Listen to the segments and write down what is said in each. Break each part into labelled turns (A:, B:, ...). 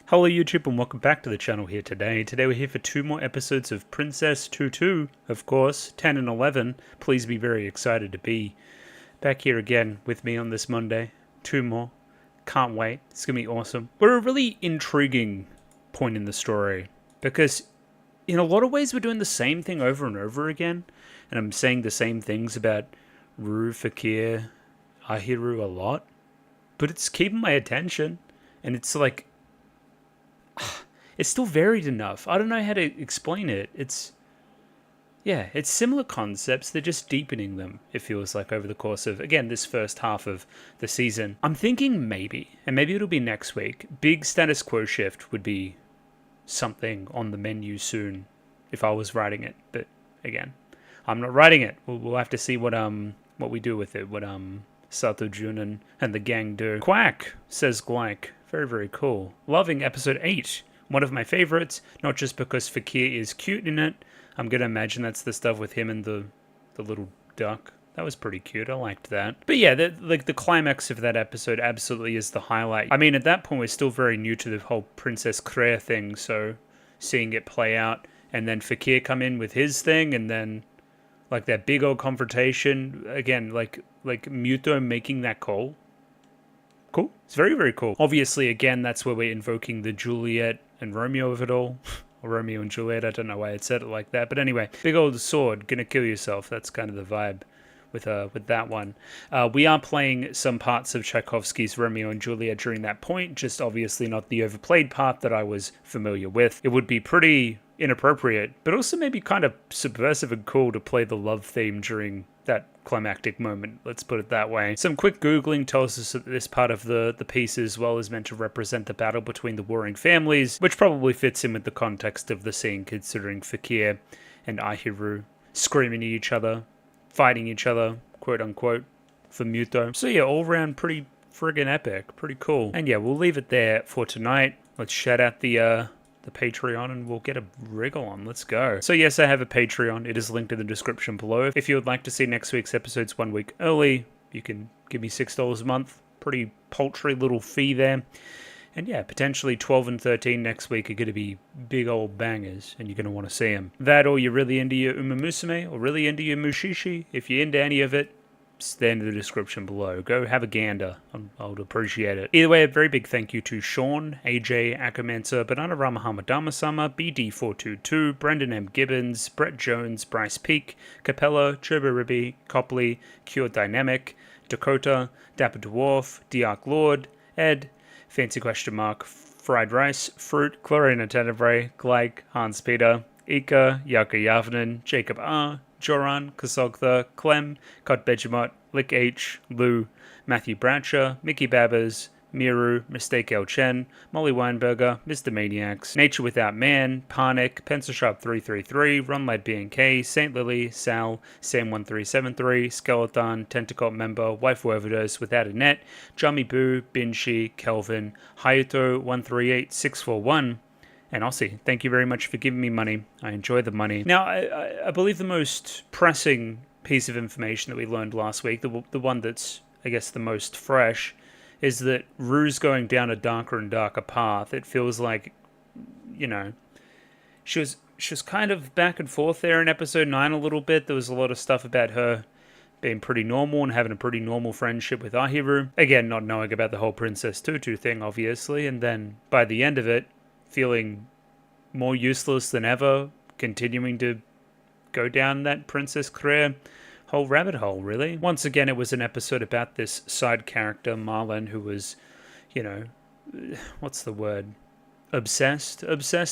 A: Hello YouTube and welcome back to the channel here today. Today we're here for 2 more episodes of Princess Tutu, of course, 10 and 11. Please be very excited to be back here again with me on this Monday. 2 more. Can't wait. It's going to be awesome. We're a really intriguing point in the story because in a lot of ways we're doing the same thing over and over again. And I'm saying the same things about Ru, Fakir, Ahiru a lot. But it's keeping my attention. And it's like... it's still varied enough. I don't know how to explain it. It's similar concepts. They're just deepening them, it feels like, over the course of, again, this first half of the season. I'm thinking maybe, and maybe it'll be next week, big status quo shift would be something on the menu soon if I was writing it. But again, I'm not writing it. We'll have to see what we do with it, what Sato Jun and the gang do. Quack, says Glyke. Very, very cool. Loving episode 8. One of my favorites, not just because Fakir is cute in it. I'm going to imagine that's the stuff with him and the little duck. That was pretty cute. I liked that. But yeah, the climax of that episode absolutely is the highlight. I mean, at that point, we're still very new to the whole Princess Kreia thing, so seeing it play out, and then Fakir come in with his thing, and then like that big old confrontation, again, like Muto making that call. Cool. It's very, very cool. Obviously, again, that's where we're invoking the Juliet and Romeo of it all. Or Romeo and Juliet, I don't know why it said it like that. But anyway, big old sword, gonna kill yourself. That's kind of the vibe with that one. We are playing some parts of Tchaikovsky's Romeo and Juliet during that point, just obviously not the overplayed part that I was familiar with. It would be pretty inappropriate, but also maybe kind of subversive and cool to play the love theme during that climactic moment, let's put it that way. Some quick Googling tells us that this part of the piece as well is meant to represent the battle between the warring families, which probably fits in with the context of the scene, considering Fakir and Ahiru screaming at each other, fighting each other, quote unquote, for Muto. So yeah, all around pretty friggin' epic, pretty cool. And yeah, we'll leave it there for tonight. Let's shout out the Patreon and we'll get a wriggle on. Let's go. So yes, I have a Patreon. It is linked in the description below. If you would like to see next week's episodes 1 week early, you can give me $6 a month. Pretty paltry little fee there. And yeah, potentially 12 and 13 next week are going to be big old bangers, and you're going to want to see them. That, or you're really into your Musume, or really into your Mushi-Shi. If you're into any of it, stay in the description below. Go have a gander. I would appreciate it. Either way, a very big thank you to Sean, AJ, Akamansa, Bananarama Hamadama-sama, BD422, Brendan M. Gibbons, Brett Jones, Bryce Peak, Capella, Turbo Ribby, Copley, Cure Dynamic, Dakota, Dapper Dwarf, Diark Lord, Ed, Fancy Question Mark, Fried Rice, Fruit, Chlorina Tenebrae, Glyke, Hans Peter, Ika, Yaka Yavnen, Jacob R., Joran, Kasogtha, Clem, Cod Begemot, Lick H, Lou, Matthew Bradshaw, Mickey Babbers, Miru, Mistake L. Chen, Molly Weinberger, Mr. Maniacs, Nature Without Man, Parnick, Pencil Sharp 333, Runlight BNK, Saint Lily, Sal, Sam1373, Skeleton, Tentacle Member, Wife Overdose, Without a Net, Jummy Boo, Binshi, Kelvin, Hayato 138641, and Aussie. Thank you very much for giving me money. I enjoy the money. Now, I believe the most pressing piece of information that we learned last week, the one that's, I guess, the most fresh, is that Ru's going down a darker and darker path. It feels like, you know, she was kind of back and forth there in episode 9 a little bit. There was a lot of stuff about her being pretty normal and having a pretty normal friendship with Ahiru. Again, not knowing about the whole Princess Tutu thing, obviously. And then by the end of it, feeling more useless than ever, continuing to go down that Princess Kreia whole rabbit hole, really. Once again, it was an episode about this side character, Marlon, who was, you know, what's the word? Obsessed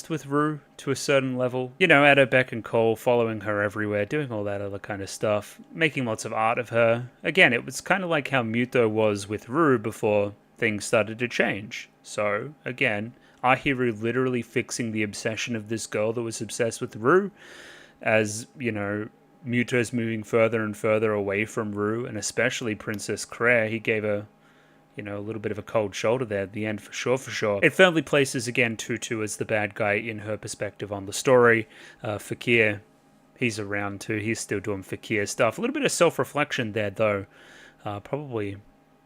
A: with Ru to a certain level. You know, at her beck and call, following her everywhere, doing all that other kind of stuff, making lots of art of her. Again, it was kind of like how Muto was with Ru before things started to change. So, again, Ahiru literally fixing the obsession of this girl that was obsessed with Ru, as, you know, Muto's moving further and further away from Ru, and especially Princess Kreia. He gave her, you know, a little bit of a cold shoulder there at the end, for sure. It firmly places, again, Tutu as the bad guy in her perspective on the story. Fakir, he's around too. He's still doing Fakir stuff. A little bit of self-reflection there, though. Probably,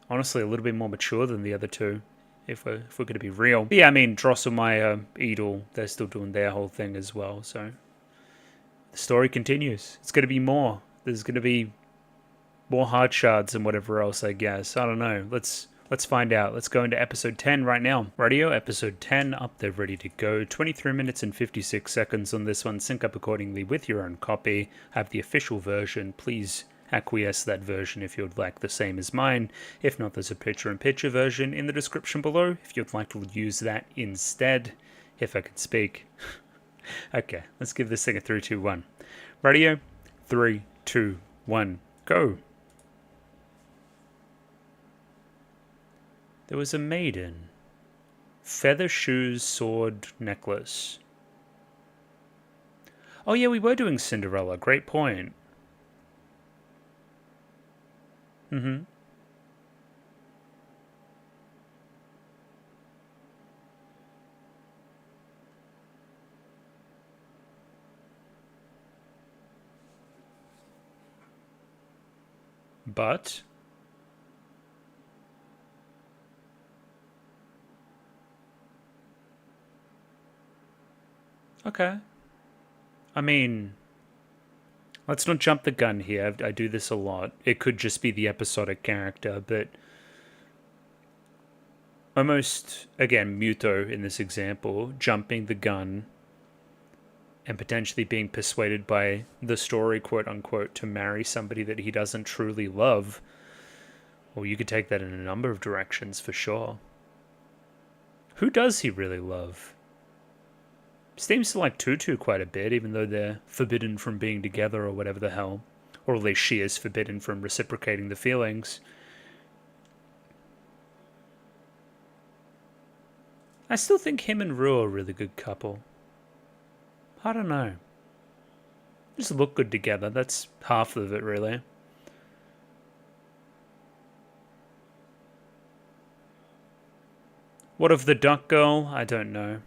A: honestly, a little bit more mature than the other two if we're going to be real. But yeah, I mean, Drosselmeyer, Edel, they're still doing their whole thing as well, so the story continues. It's going to be more. There's going to be more hard shards and whatever else, I guess. I don't know. Let's find out. Let's go into episode 10 right now. Radio episode 10 up there, ready to go. 23 minutes and 56 seconds on this one. Sync up accordingly with your own copy. Have the official version. Please acquiesce that version if you'd like the same as mine. If not, there's a picture-in-picture version in the description below if you'd like to use that instead, if I can speak. Okay, let's give this thing a 3, 2, 1. Radio, 3, 2, 1, go. There was a maiden. Feather shoes, sword, necklace. Oh yeah, we were doing Cinderella. Great point. Mm-hmm. But okay. I mean, let's not jump the gun here. I do this a lot. It could just be the episodic character, but almost, again, Muto in this example, jumping the gun and potentially being persuaded by the story, quote unquote, to marry somebody that he doesn't truly love. Well, you could take that in a number of directions for sure. Who does he really love? Seems to like Tutu quite a bit, even though they're forbidden from being together or whatever the hell. Or at least she is forbidden from reciprocating the feelings. I still think him and Rue are a really good couple. I don't know. Just look good together. That's half of it, really. What of the duck girl? I don't know.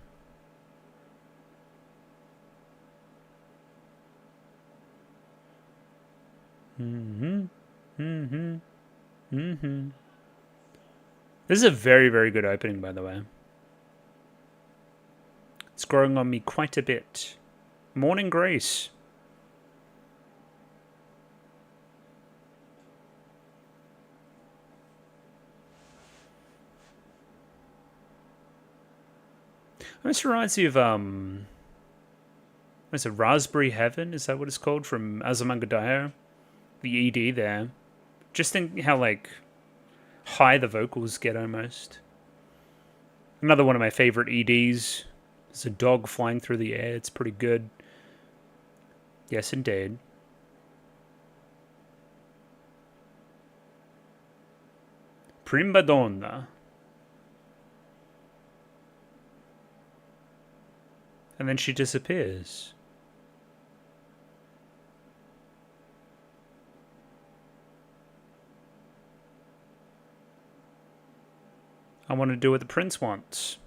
A: This is a very, very good opening, by the way. It's growing on me quite a bit. Morning Grace. This reminds me of, what's it, Raspberry Heaven? Is that what it's called? From Azumanga Daioh? The ED there. Just think how, like, high the vocals get almost. Another one of my favorite EDs. There's a dog flying through the air. It's pretty good. Yes, indeed. Prima Donna. And then she disappears. I want to do what the prince wants.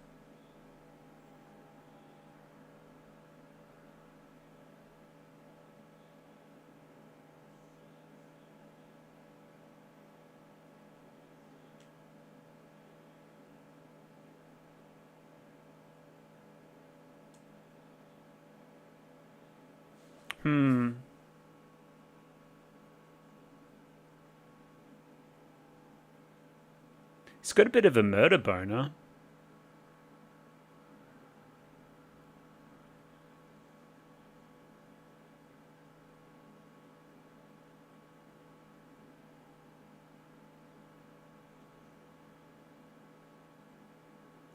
A: He's got a bit of a murder boner.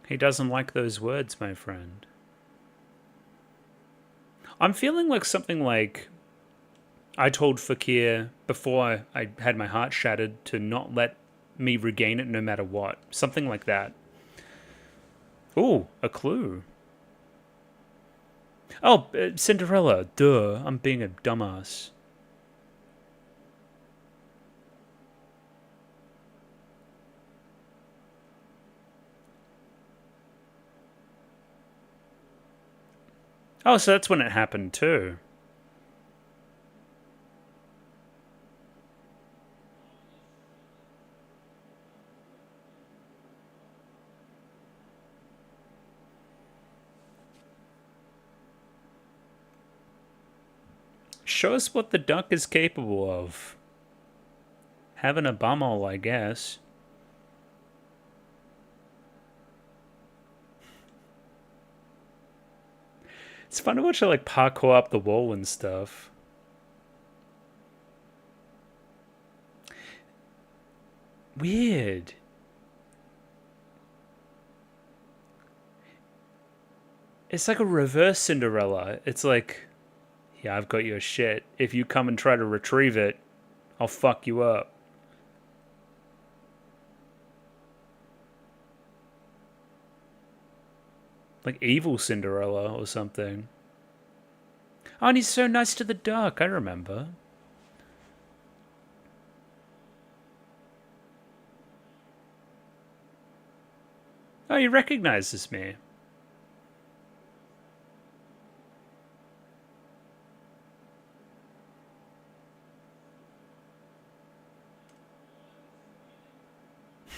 A: He doesn't like those words, my friend. I'm feeling like something like I told Fakir before I had my heart shattered to not let me regain it no matter what. Something like that. Ooh, a clue. Oh, Cinderella. Duh, I'm being a dumbass. Oh, so that's when it happened too. Show us what the duck is capable of. Having a bumhole, I guess. It's fun to watch her like parkour up the wall and stuff. Weird. It's like a reverse Cinderella. It's like, yeah, I've got your shit. If you come and try to retrieve it, I'll fuck you up. Like evil Cinderella or something. Oh, and he's so nice to the duck. I remember. Oh, he recognizes me.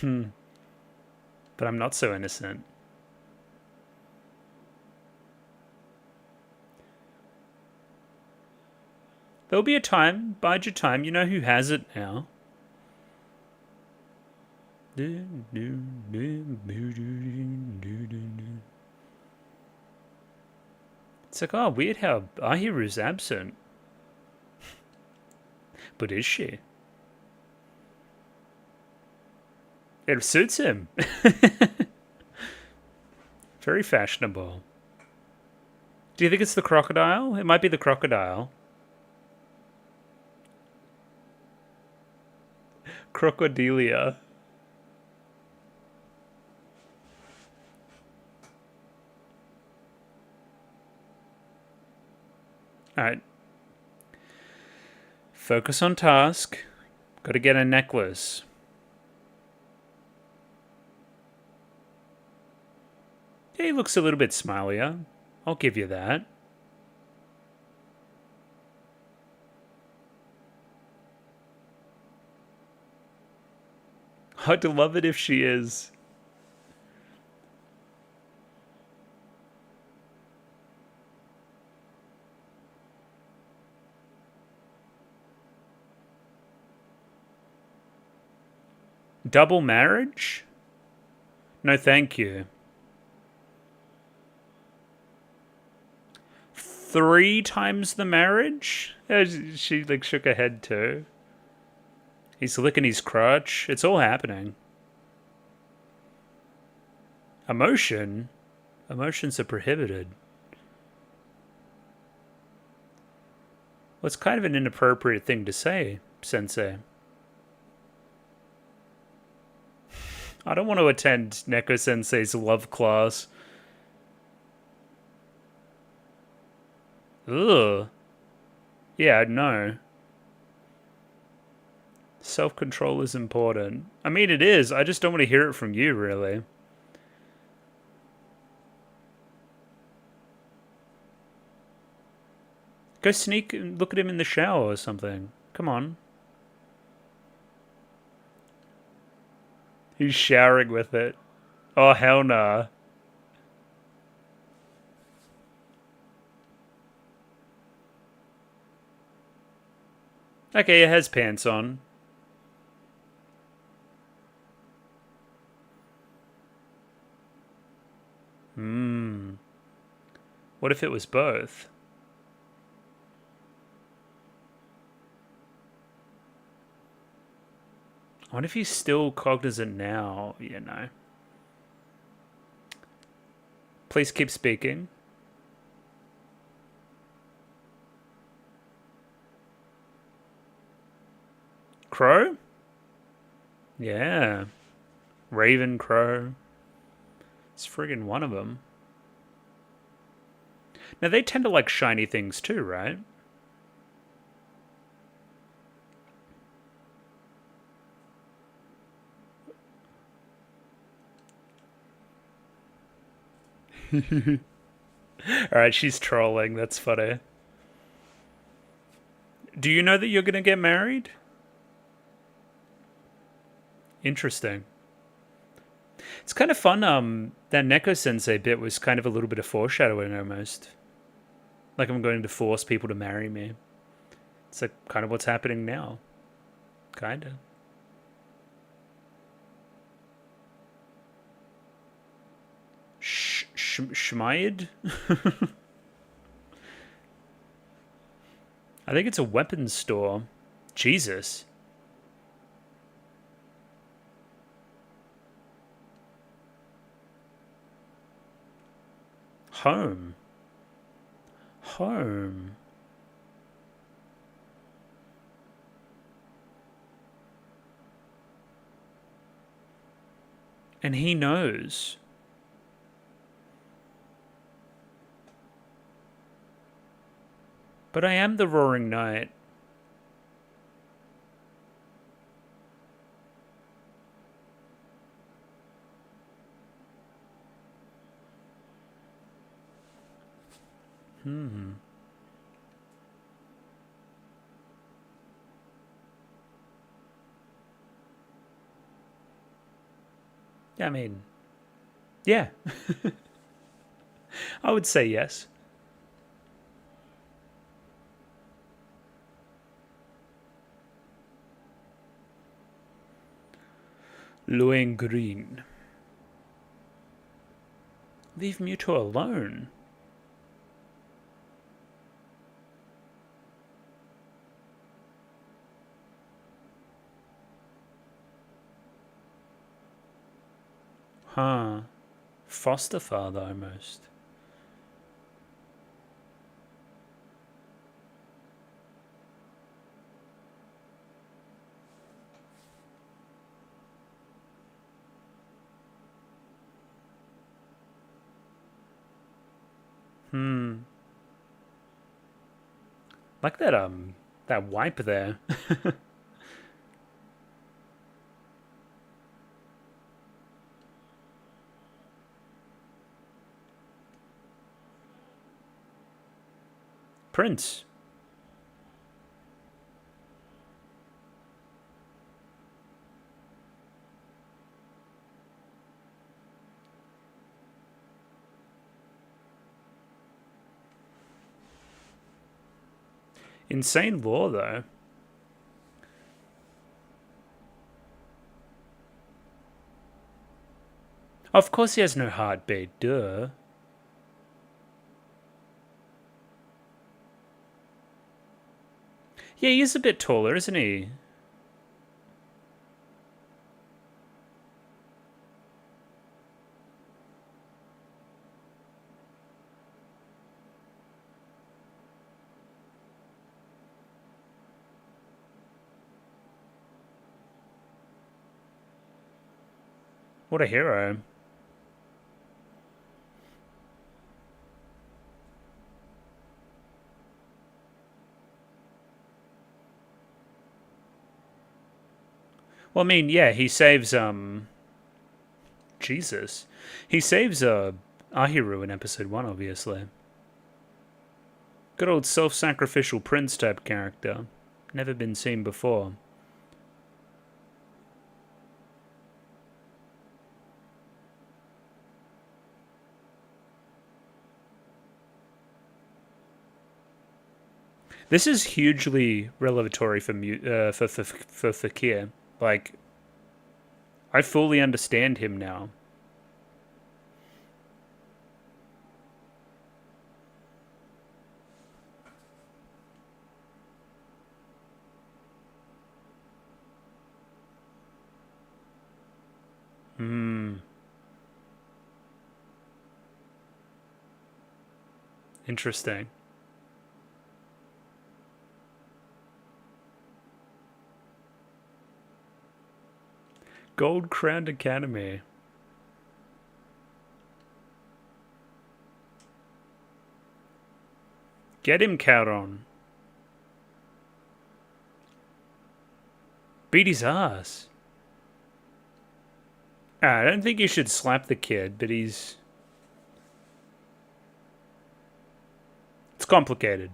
A: But I'm not so innocent. There'll be a time. Bide your time. You know who has it now. It's like, oh, weird how Ahiru's absent. But is she? It suits him. Very fashionable. Do you think it's the crocodile? It might be the crocodile. Crocodilia. Alright. Focus on task. Gotta get a necklace. Yeah, he looks a little bit smilier. I'll give you that. I'd love it if she is. Double marriage? No, thank you. 3 times the marriage? She like shook her head too. He's licking his crotch. It's all happening. Emotion? Emotions are prohibited. Well, it's kind of an inappropriate thing to say, Sensei. I don't want to attend Neko Sensei's love class. Ugh. Yeah, no. Self-control is important. I mean, it is. I just don't want to hear it from you, really. Go sneak and look at him in the shower or something. Come on. He's showering with it. Oh, hell nah. Okay, it has pants on. What if it was both? I wonder if he's still cognizant now, you know. Please keep speaking. Crow? Yeah. Raven, crow. It's friggin' one of them. Now, they tend to like shiny things too, right? Alright, she's trolling. That's funny. Do you know that you're going to get married? Interesting. It's kind of fun. That Neko Sensei bit was kind of a little bit of foreshadowing almost. Like I'm going to force people to marry me. It's like kind of what's happening now. Kinda. Shmaid? I think it's a weapons store. Jesus. Home. Home. And he knows. But I am the Roaring Knight. I mean, yeah. I would say yes. Lohengrin. Leave Muto alone. Huh. Foster father almost. Like that wipe there. Prince. Insane law, though. Of course he has no heartbeat, duh. Yeah, he is a bit taller, isn't he? What a hero. Well, I mean, yeah, he saves, Jesus. He saves, Ahiru in episode 1, obviously. Good old self-sacrificial prince type character. Never been seen before. This is hugely revelatory for Fakir. Like, I fully understand him now. Interesting. Gold Crowned Academy. Get him, Couron. Beat his ass. I don't think you should slap the kid, but he's... It's complicated.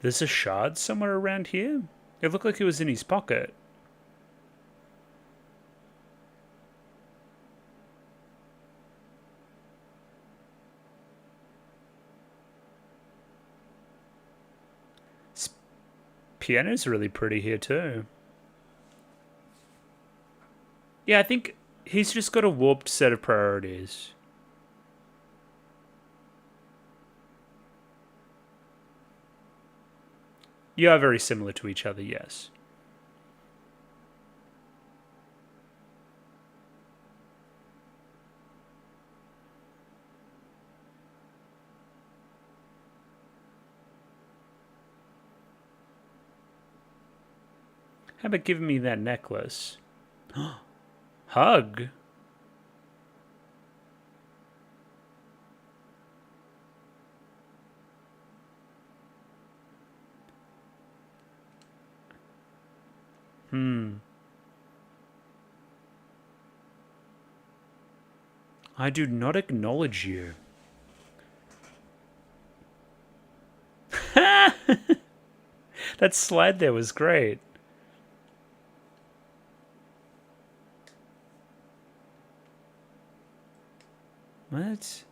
A: There's a shard somewhere around here? It looked like it was in his pocket. Piano's really pretty here too. Yeah, I think he's just got a warped set of priorities. You are very similar to each other, yes. How about giving me that necklace? Hug? I do not acknowledge you. That slide there was great. What?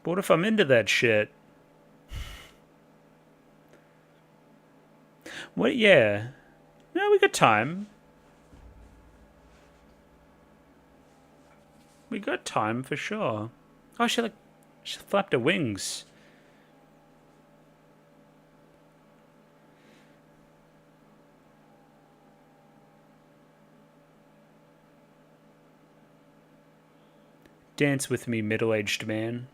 A: But what if I'm into that shit? What? Yeah. No, we got time. We got time for sure. Oh, she flapped her wings. Dance with me, middle-aged man.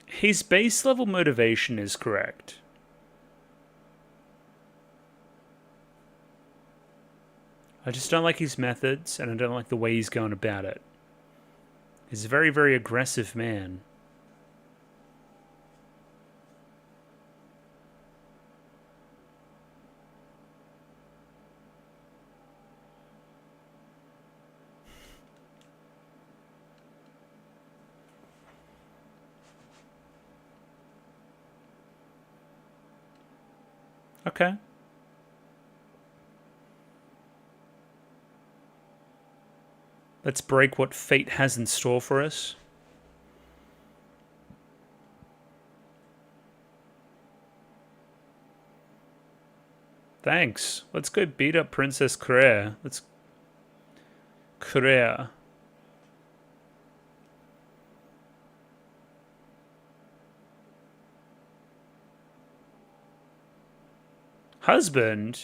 A: His base level motivation is correct. I just don't like his methods, and I don't like the way he's going about it. He's a very, very aggressive man. Okay. Let's break what fate has in store for us. Thanks. Let's go beat up Princess Claire. Let's... Claire. Husband?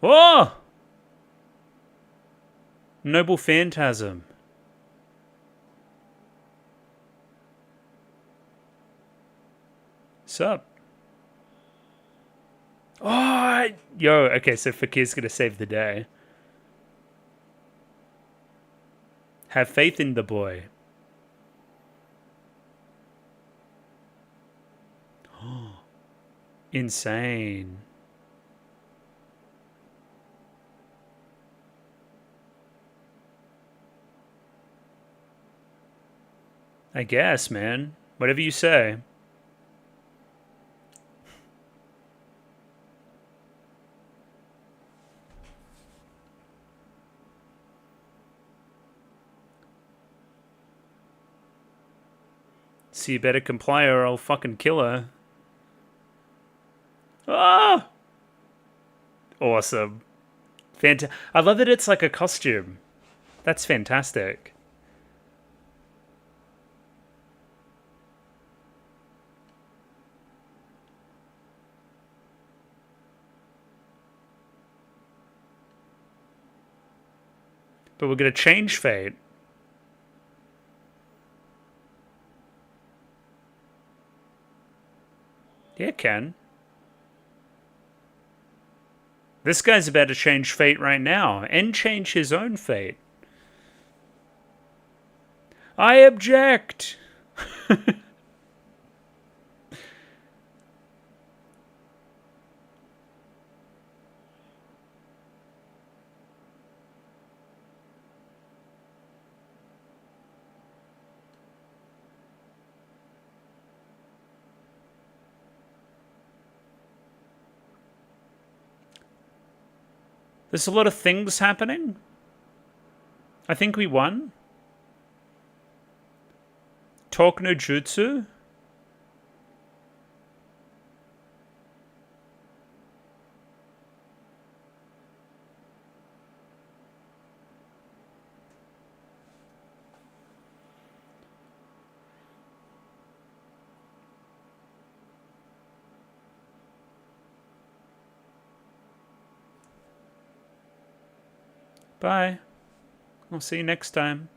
A: Whoa! Noble Phantasm. Sup? Oh, yo, okay, so Fakir's gonna save the day. Have faith in the boy. Insane. I guess, man. Whatever you say. So you better comply or I'll fucking kill her. Ah! Awesome. I love that it's like a costume. That's fantastic. But we're gonna change fate. Yeah, it can. This guy's about to change fate right now, and change his own fate. I object! There's a lot of things happening. I think we won. Talk no jutsu. Bye. I'll see you next time.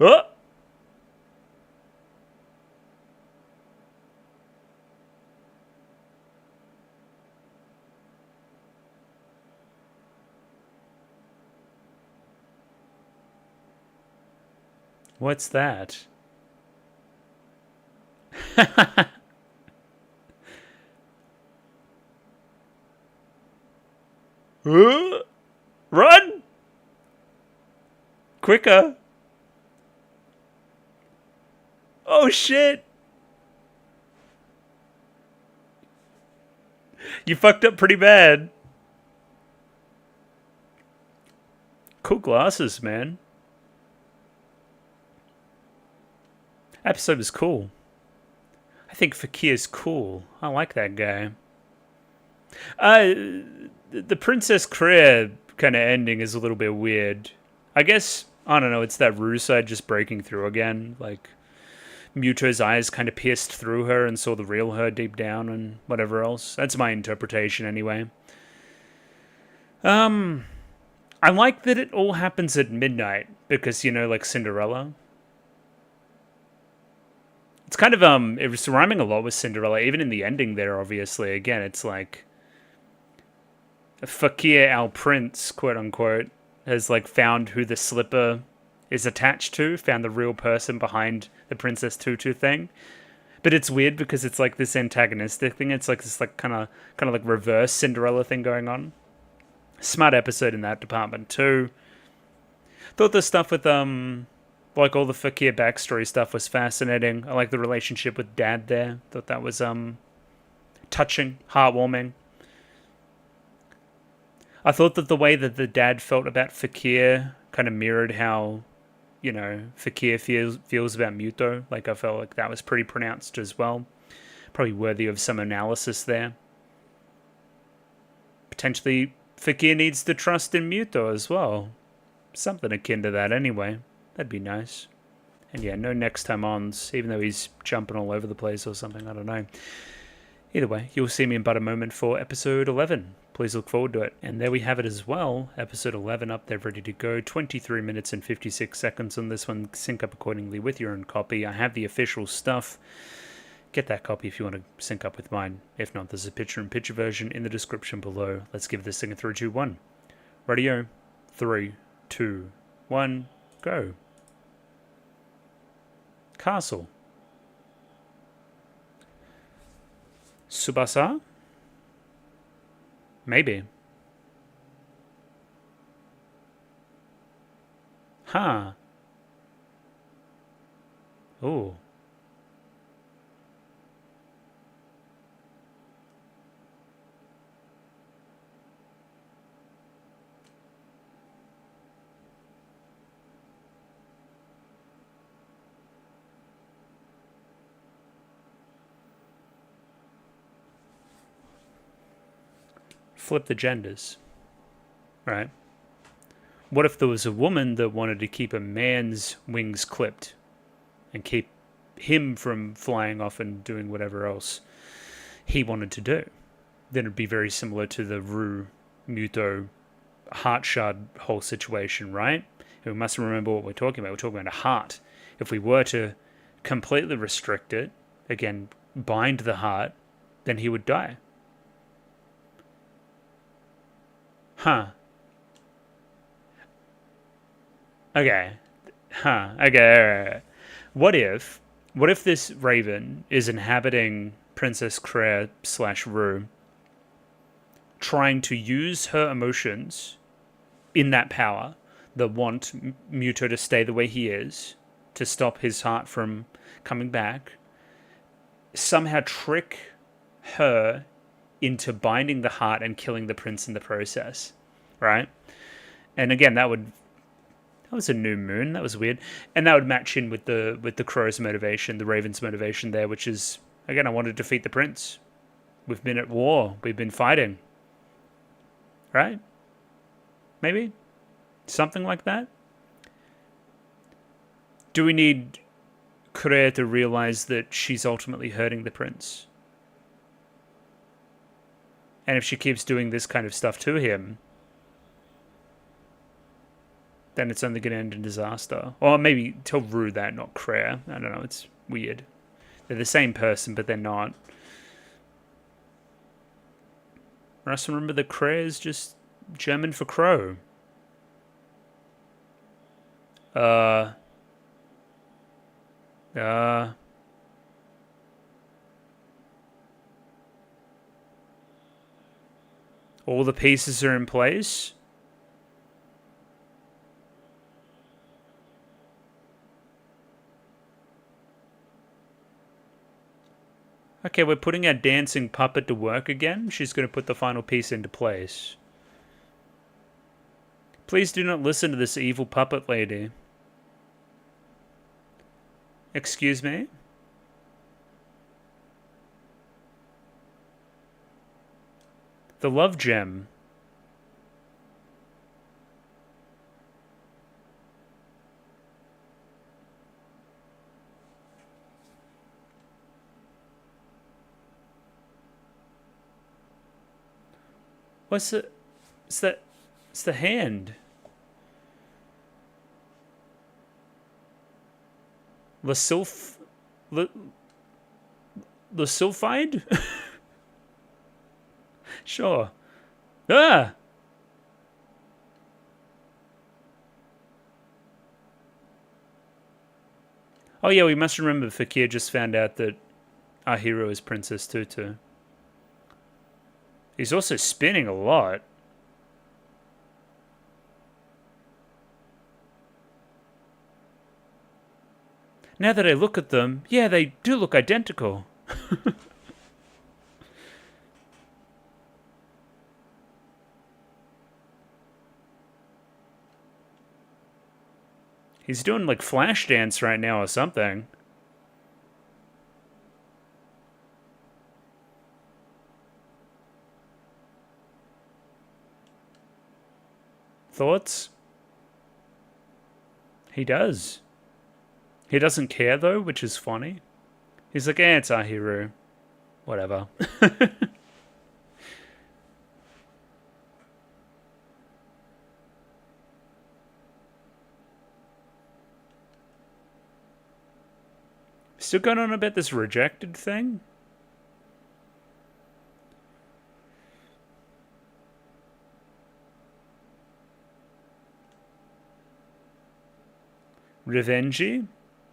A: Oh! What's that? Run! Quicker! Oh shit! You fucked up pretty bad. Cool glasses, man. Episode was cool. I think Fakir's cool. I like that guy. The Princess Kriya kind of ending is a little bit weird. I guess, I don't know, it's that Rue side just breaking through again. Like, Muto's eyes kind of pierced through her and saw the real her deep down and whatever else. That's my interpretation anyway. I like that it all happens at midnight because, you know, like Cinderella. It's kind of, it was rhyming a lot with Cinderella, even in the ending there, obviously. Again, it's like, Fakir, our prince, quote unquote, has, like, found who the slipper is attached to, found the real person behind the Princess Tutu thing. But it's weird because it's, like, this antagonistic thing. It's, like, this, like, kind of like, reverse Cinderella thing going on. Smart episode in that department, too. Thought the stuff with, like, all the Fakir backstory stuff was fascinating. I like the relationship with Dad there. Thought that was, touching, heartwarming. I thought that the way that the dad felt about Fakir kind of mirrored how, you know, Fakir feels about Muto. Like, I felt like that was pretty pronounced as well. Probably worthy of some analysis there. Potentially, Fakir needs to trust in Muto as well. Something akin to that anyway. That'd be nice. And yeah, no next time ons, even though he's jumping all over the place or something, I don't know. Either way, you'll see me in but a moment for episode 11. Please look forward to it. And there we have it as well. Episode 11 up there, ready to go. 23 minutes and 56 seconds on this one. Sync up accordingly with your own copy. I have the official stuff. Get that copy if you want to sync up with mine. If not, there's a picture-in-picture version in the description below. Let's give this thing a 3, 2, 1. Radio. 3, 2, 1, go. Castle. Tsubasa? Maybe. Huh. Ooh. Flip the genders. Right? What if there was a woman that wanted to keep a man's wings clipped and keep him from flying off and doing whatever else he wanted to do. Then it'd be very similar to the Ru Muto heart shard whole situation, right? And we must remember what we're talking about. We're talking about a heart. If we were to completely restrict it, again, bind the heart, then he would die. Huh. Okay. Huh. Okay. Right. What if this raven is inhabiting Princess Claire / Ru, trying to use her emotions in that power that want Muto to stay the way he is, to stop his heart from coming back, somehow trick her into binding the heart and killing the prince in the process, right? And again, that was a new moon. That was weird, and that would match in with the crow's motivation, the raven's motivation there, which is, again, I want to defeat the prince. We've been at war. We've been fighting, right? Maybe something like that. Do we need Claire to realize that she's ultimately hurting the prince? And if she keeps doing this kind of stuff to him, then it's only going to end in disaster. Or maybe tell Ru that, not Claire. I don't know, it's weird. They're the same person, but they're not. I also remember that Claire is just German for crow. All the pieces are in place. Okay, we're putting our dancing puppet to work again. She's going to put the final piece into place. Please do not listen to this evil puppet lady. Excuse me? The love gem. What's it? It's the hand. The sulfide? Sure. Ah! Oh yeah, we must remember Fakir just found out that our hero is Princess Tutu. He's also spinning a lot. Now that I look at them, yeah, they do look identical. He's doing like flash dance right now or something. Thoughts? He does. He doesn't care though, which is funny. He's like, it's our hero. Whatever. Still going on about this rejected thing? Revenge?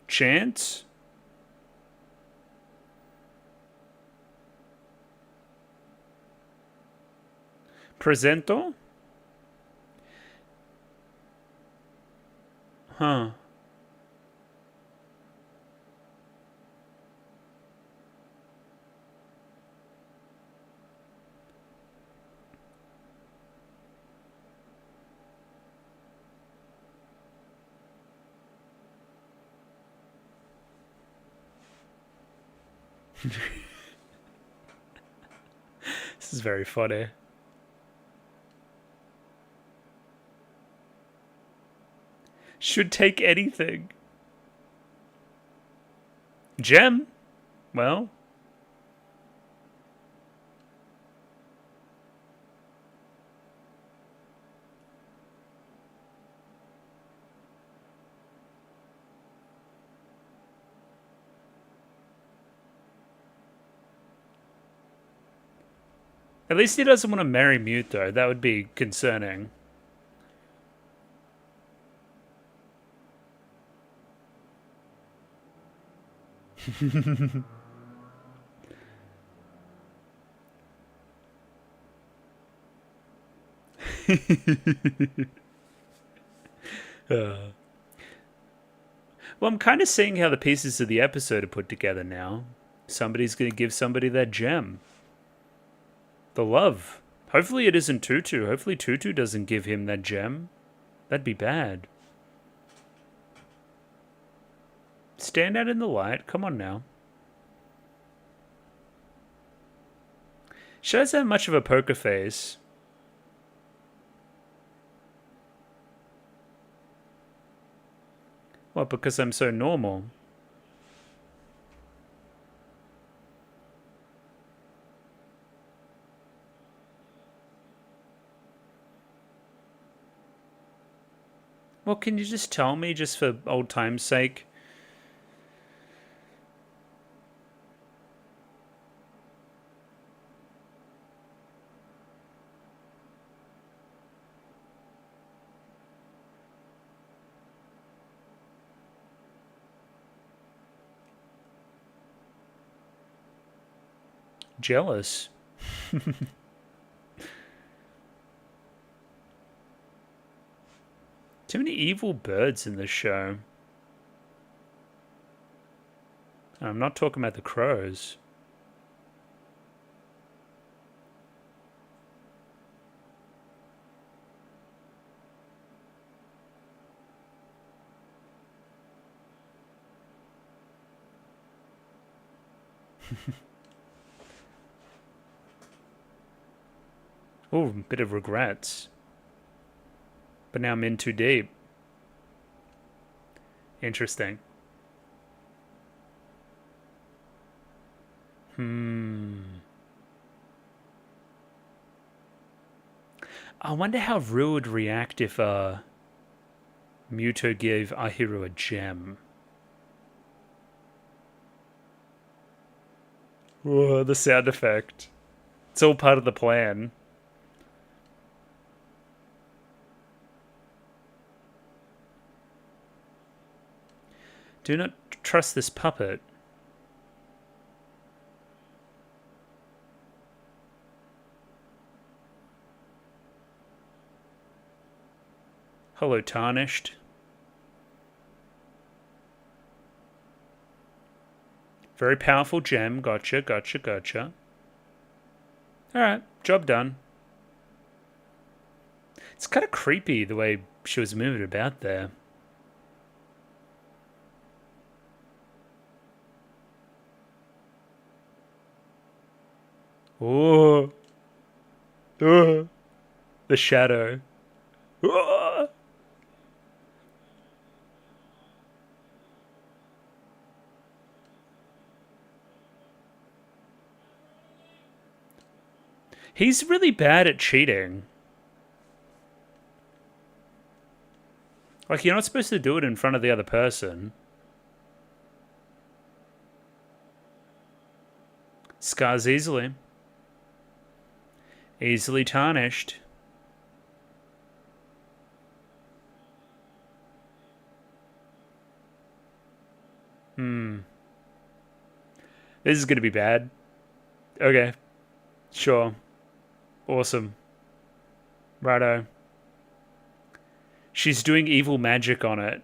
A: Chance? Presento? Huh. This is very funny. Should take anything. Gem? Well... At least he doesn't want to marry Mute, though. That would be concerning. Well, I'm kind of seeing how the pieces of the episode are put together now. Somebody's going to give somebody that gem. The love. Hopefully it isn't Tutu. Hopefully Tutu doesn't give him that gem. That'd be bad. Stand out in the light. Come on now. She doesn't have much of a poker face. What, because I'm so normal? Well, can you just tell me, just for old time's sake? Jealous. Too many evil birds in this show. I'm not talking about the crows. Oh, a bit of regrets. But now I'm in too deep. Interesting. I wonder how Rue would react if Muto gave Ahiro a gem. Whoa, the sound effect. It's all part of the plan. Do not trust this puppet. Hello, tarnished. Very powerful gem. Gotcha, gotcha, gotcha. Alright, job done. It's kind of creepy the way she was moving about there. Oh, the shadow. Oh. He's really bad at cheating. Like, you're not supposed to do it in front of the other person. Scars easily. Easily tarnished. This is gonna be bad. Okay. Sure. Awesome. Righto. She's doing evil magic on it.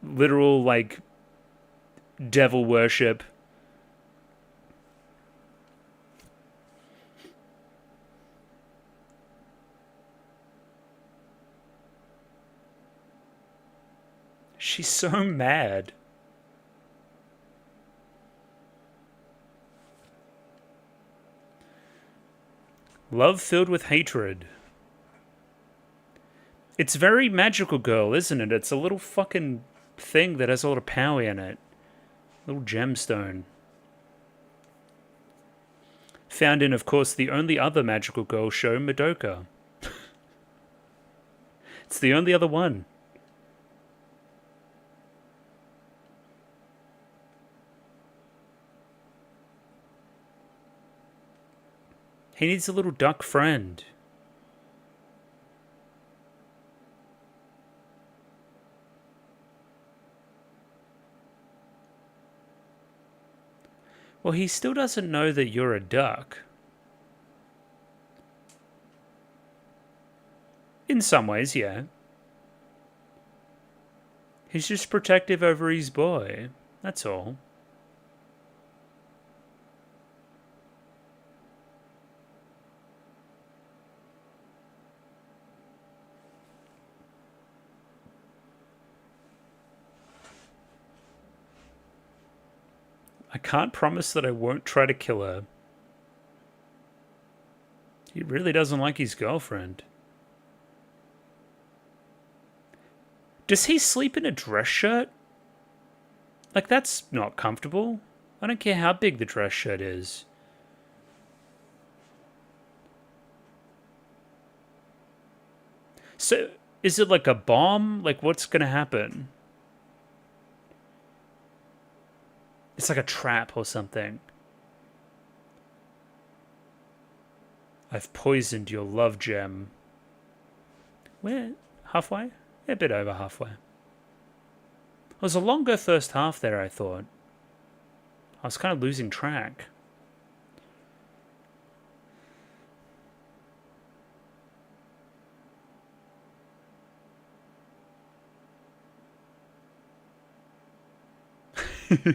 A: Literal, like, devil worship. She's so mad. Love filled with hatred. It's very magical girl, isn't it? It's a little fucking thing that has a lot of power in it. Little gemstone. Found in, of course, the only other magical girl show, Madoka. It's the only other one. He needs a little duck friend. Well, he still doesn't know that you're a duck. In some ways, yeah. He's just protective over his boy. That's all. I can't promise that I won't try to kill her. He really doesn't like his girlfriend. Does he sleep in a dress shirt? Like, that's not comfortable. I don't care how big the dress shirt is. So, is it like a bomb? Like, what's gonna happen? It's like a trap or something. I've poisoned your love gem. Where? Halfway? Yeah, a bit over halfway. It was a longer first half there, I thought. I was kind of losing track. I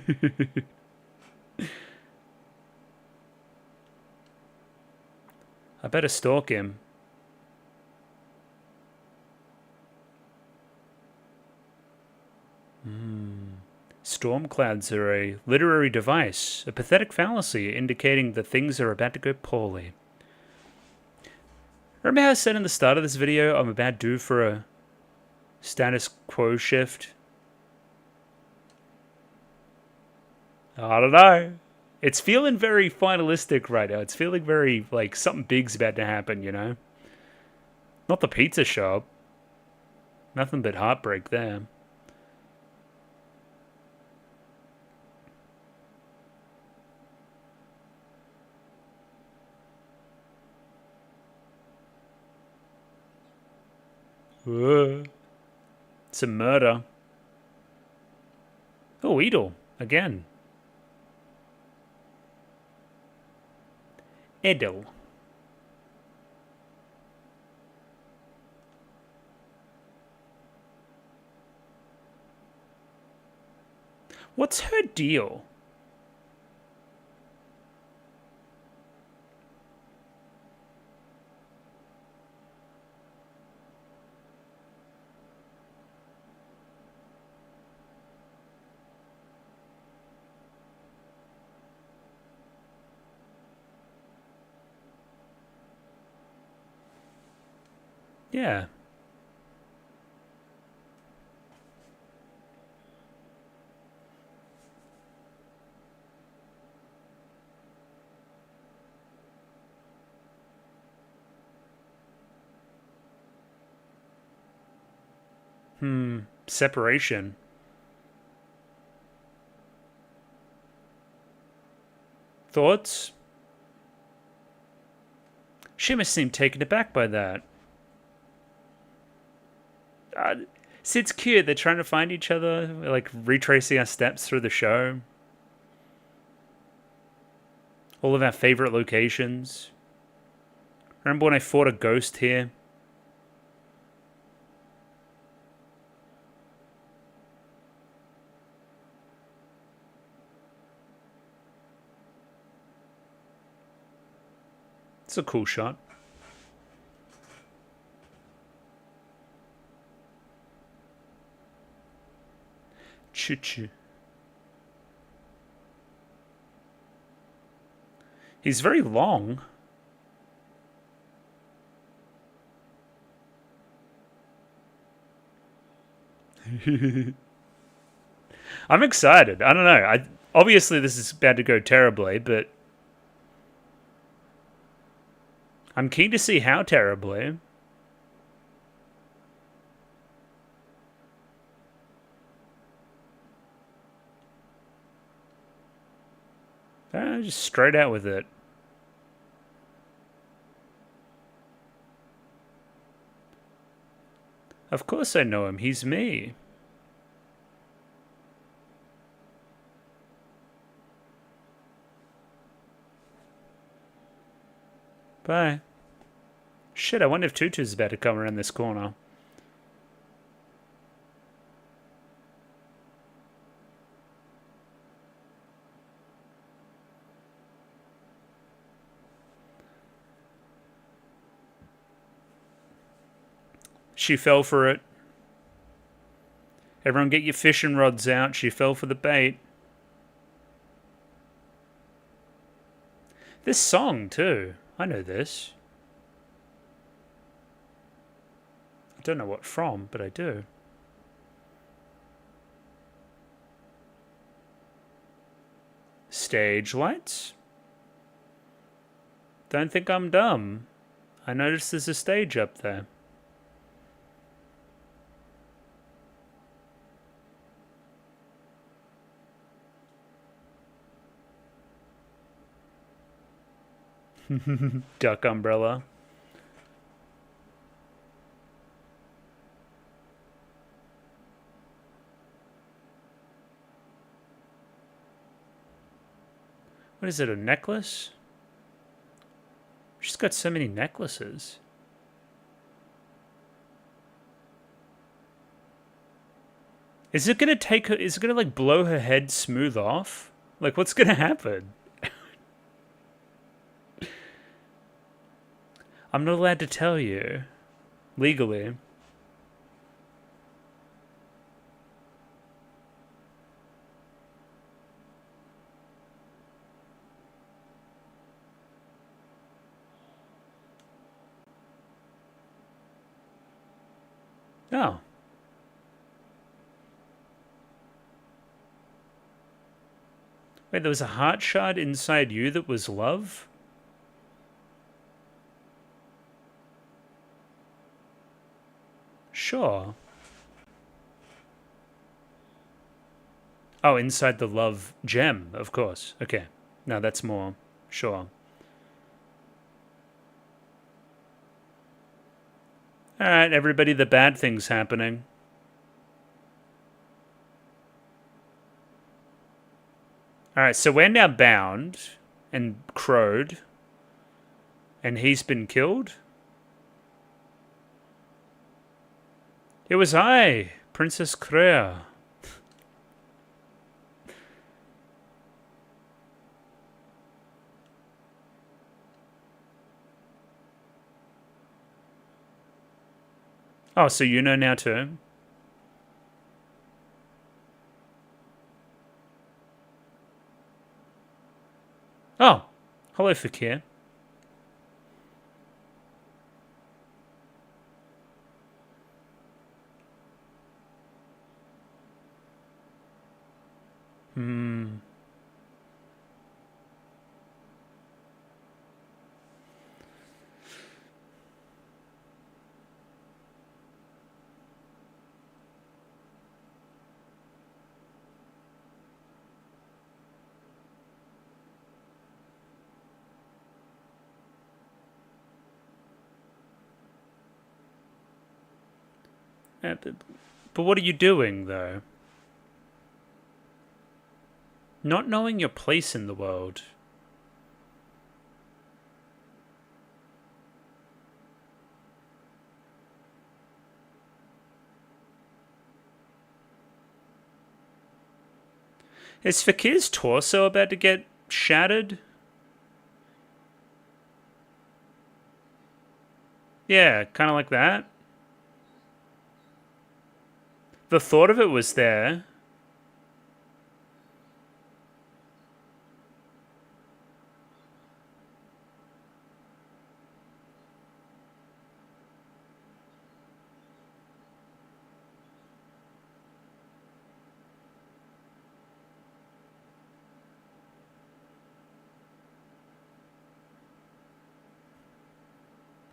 A: better stalk him. Storm clouds are a literary device, a pathetic fallacy indicating that things are about to go poorly. Remember how I said in the start of this video I'm about due for a status quo shift? I don't know. It's feeling very finalistic right now. It's feeling very like something big's about to happen, you know? Not the pizza shop. Nothing but heartbreak there. It's a murder. Oh, Edel. Again. Edel. What's her deal? Yeah. Separation. Thoughts? She must seem taken aback by that. See, it's cute. They're trying to find each other. We're like retracing our steps through the show. All of our favorite locations. Remember when I fought a ghost here? It's a cool shot. Choo-choo. He's very long. I'm excited. I don't know. Obviously this is about to go terribly, but I'm keen to see how terribly. Just straight out with it. Of course I know him. He's me. Bye. Shit, I wonder if Tutu's about to come around this corner. She fell for it. Everyone get your fishing rods out. She fell for the bait. This song, too. I know this. I don't know what from, but I do. Stage lights? Don't think I'm dumb. I noticed there's a stage up there. Duck umbrella. What is it, a necklace? She's got so many necklaces. Is it gonna take her, is it gonna like blow her head smooth off? Like what's gonna happen? I'm not allowed to tell you. Legally. Oh. Wait, there was a heart shard inside you that was love? Sure. Oh, inside the love gem, of course. Okay. No, that's more. Sure. Alright, everybody, the bad thing's happening. Alright, so we're now bound and crowed. And he's been killed? It was I, Princess Crea. Oh, so you know now too? Oh, hello, Fakir. But what are you doing, though? Not knowing your place in the world. Is Fakir's torso about to get shattered? Yeah, kind of like that. The thought of it was there.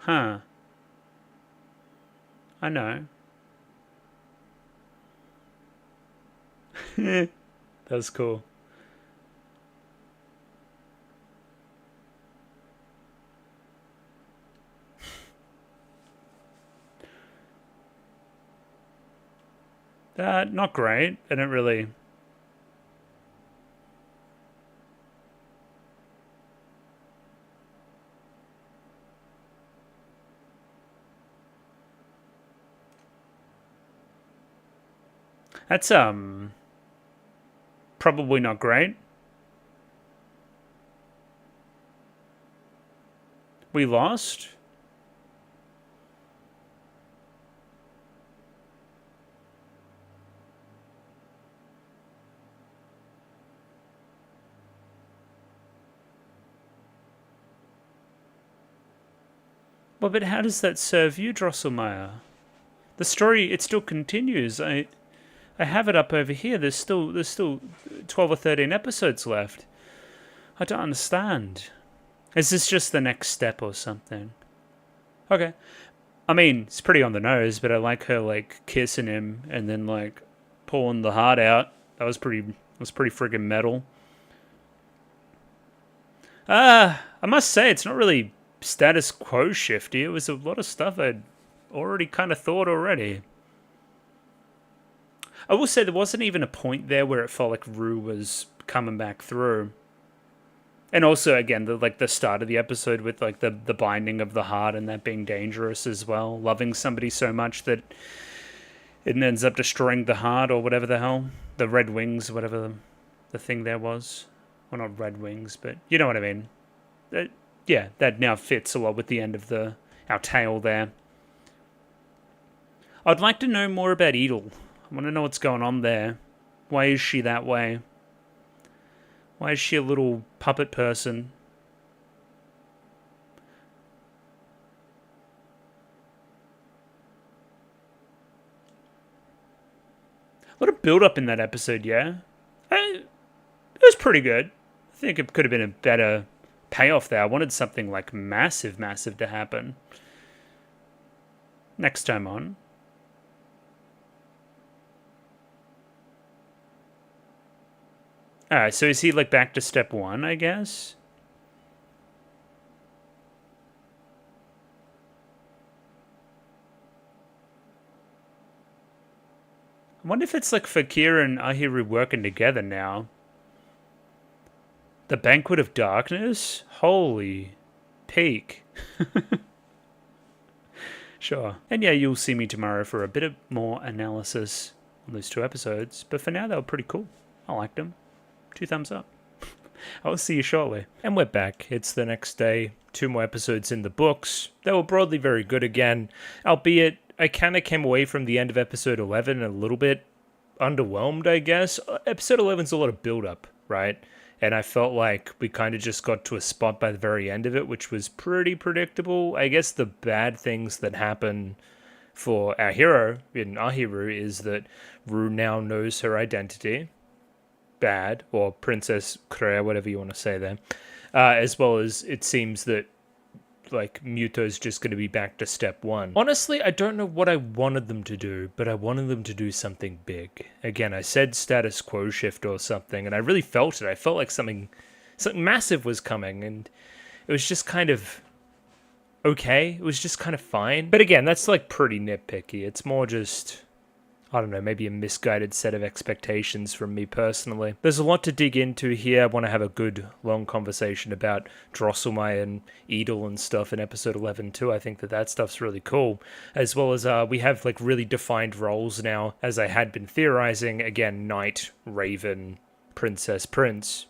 A: Huh. I know. That was cool. Not great. I don't really... That's, probably not great. We lost? Well, but how does that serve you, Drosselmeyer? The story, it still continues. I have it up over here. There's still 12 or 13 episodes left. I don't understand. Is this just the next step or something? Okay. I mean, it's pretty on the nose, but I like her like kissing him and then like pulling the heart out. That was pretty friggin' metal. I must say it's not really status quo shifty. It was a lot of stuff I'd already kind of thought already. I will say there wasn't even a point there where it felt like Rue was coming back through. And also, again, the start of the episode with like the binding of the heart and that being dangerous as well. Loving somebody so much that it ends up destroying the heart or whatever the hell. The red wings, whatever the thing there was. Well, not red wings, but you know what I mean. Yeah, that now fits a lot with the end of our tale there. I'd like to know more about Edel. I want to know what's going on there. Why is she that way? Why is she a little puppet person? A lot of build-up in that episode, yeah? It was pretty good. I think it could have been a better payoff there. I wanted something like massive to happen. Next time on. Alright, so is he like back to step one, I guess? I wonder if it's like Fakir and Ahiru working together now. The Banquet of Darkness? Holy peak. Sure. And yeah, you'll see me tomorrow for a bit of more analysis on those 2 episodes. But for now, they were pretty cool. I liked them. 2 thumbs up. I will see you shortly. And we're back. It's the next day. 2 more episodes in the books. They were broadly very good again. Albeit, I kind of came away from the end of episode 11 a little bit underwhelmed, I guess. Episode 11's a lot of build-up, right? And I felt like we kind of just got to a spot by the very end of it, which was pretty predictable. I guess the bad things that happen for our hero in Ahiru is that Rue now knows her identity. Bad, or Princess Kreia, whatever you want to say there. As well as it seems that like Muto's just going to be back to step 1. Honestly, I don't know what I wanted them to do, but I wanted them to do something big. Again, I said status quo shift or something, and I really felt it. I felt like something massive was coming, and it was just kind of okay. It was just kind of fine. But again, that's like pretty nitpicky. It's more just, I don't know, maybe a misguided set of expectations from me personally. There's a lot to dig into here. I want to have a good, long conversation about Drosselmeyer and Edel and stuff in episode 11 too. I think that stuff's really cool. As well as we have like really defined roles now, as I had been theorizing. Again, Knight, Raven, Princess, Prince.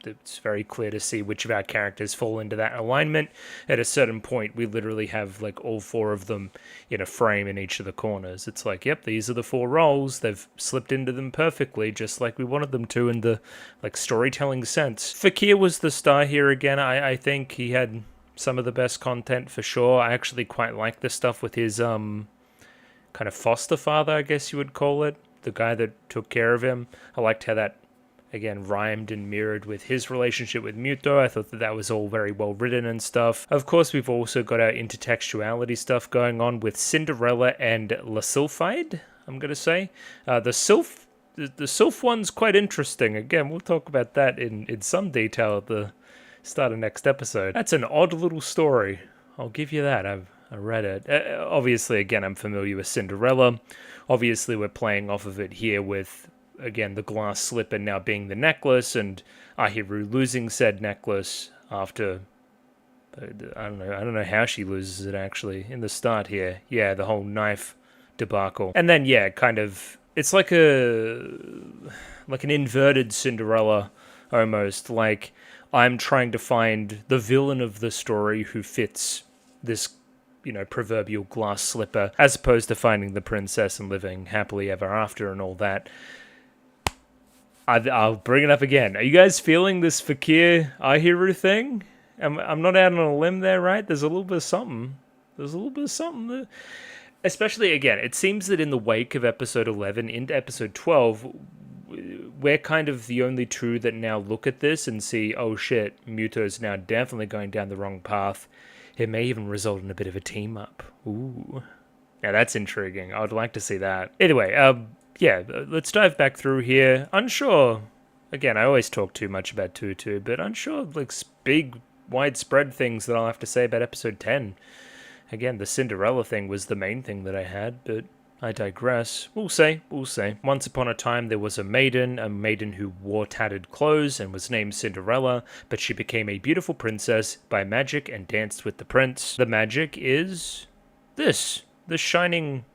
A: It's very clear to see which of our characters fall into that alignment. At a certain point, we literally have like all 4 of them in a frame in each of the corners. It's like, yep, these are the 4 roles. They've slipped into them perfectly, just like we wanted them to in the like storytelling sense. Fakir was the star here again. I think he had some of the best content for sure. I actually quite like the stuff with his kind of foster father, I guess you would call it. The guy that took care of him. I liked how that again, rhymed and mirrored with his relationship with Muto. I thought that that was all very well written and stuff. Of course, we've also got our intertextuality stuff going on with Cinderella and La Sylphide, I'm going to say. The Sylph one's quite interesting. Again, we'll talk about that in some detail at the start of next episode. That's an odd little story. I'll give you that. I read it. Obviously, again, I'm familiar with Cinderella. Obviously, we're playing off of it here with, again, the glass slipper now being the necklace, and Ahiru losing said necklace after, I don't know how she loses it, actually, in the start here. Yeah, the whole knife debacle. And then, yeah, kind of, it's like an inverted Cinderella, almost. Like, I'm trying to find the villain of the story who fits this, proverbial glass slipper, as opposed to finding the princess and living happily ever after and all that. I'll bring it up again. Are you guys feeling this Fakir Ahiru thing? I'm not out on a limb there, right? There's a little bit of something. There. Especially, again, it seems that in the wake of episode 11 into episode 12, we're kind of the only two that now look at this and see, oh shit, Muto's now definitely going down the wrong path. It may even result in a bit of a team up. Ooh. Now that's intriguing. I would like to see that. Anyway, yeah, let's dive back through here. Unsure. Again, I always talk too much about Tutu, but unsure, like, big, widespread things that I'll have to say about episode 10. Again, the Cinderella thing was the main thing that I had, but I digress. We'll see. Once upon a time, there was a maiden who wore tattered clothes and was named Cinderella, but she became a beautiful princess by magic and danced with the prince. The magic is this, the shining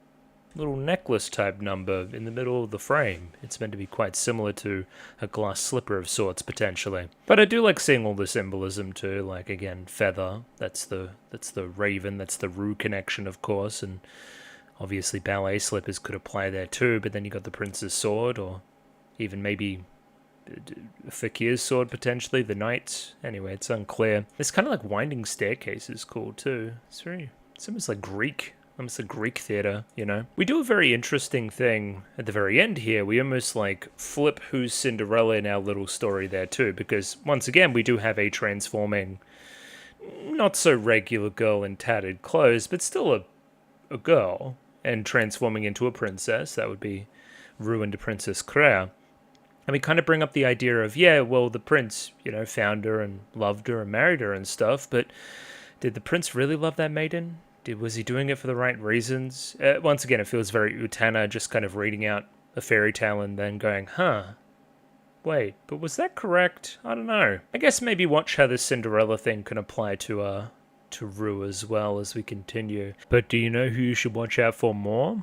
A: little necklace type number in the middle of the frame. It's meant to be quite similar to a glass slipper of sorts, potentially. But I do like seeing all the symbolism too, like, again, feather, that's the raven, that's the Rue connection, of course, and obviously ballet slippers could apply there too, but then you got the prince's sword, or even maybe Fakir's sword, potentially, the knight's. Anyway, it's unclear. It's kind of like winding staircases cool too. It's almost like Greek. Almost a Greek theater, We do a very interesting thing at the very end here. We almost like flip who's Cinderella in our little story there too, because once again, we do have a transforming, not so regular girl in tattered clothes, but still a girl, and transforming into a princess. That would be ruined Princess Crea. And we kind of bring up the idea of, yeah, well, the prince, found her and loved her and married her and stuff, but did the prince really love that maiden? Was he doing it for the right reasons? Once again, it feels very Utana, just kind of reading out a fairy tale and then going, wait, but was that correct? I don't know. I guess maybe watch how this Cinderella thing can apply to Rue as well as we continue. But do you know who you should watch out for more?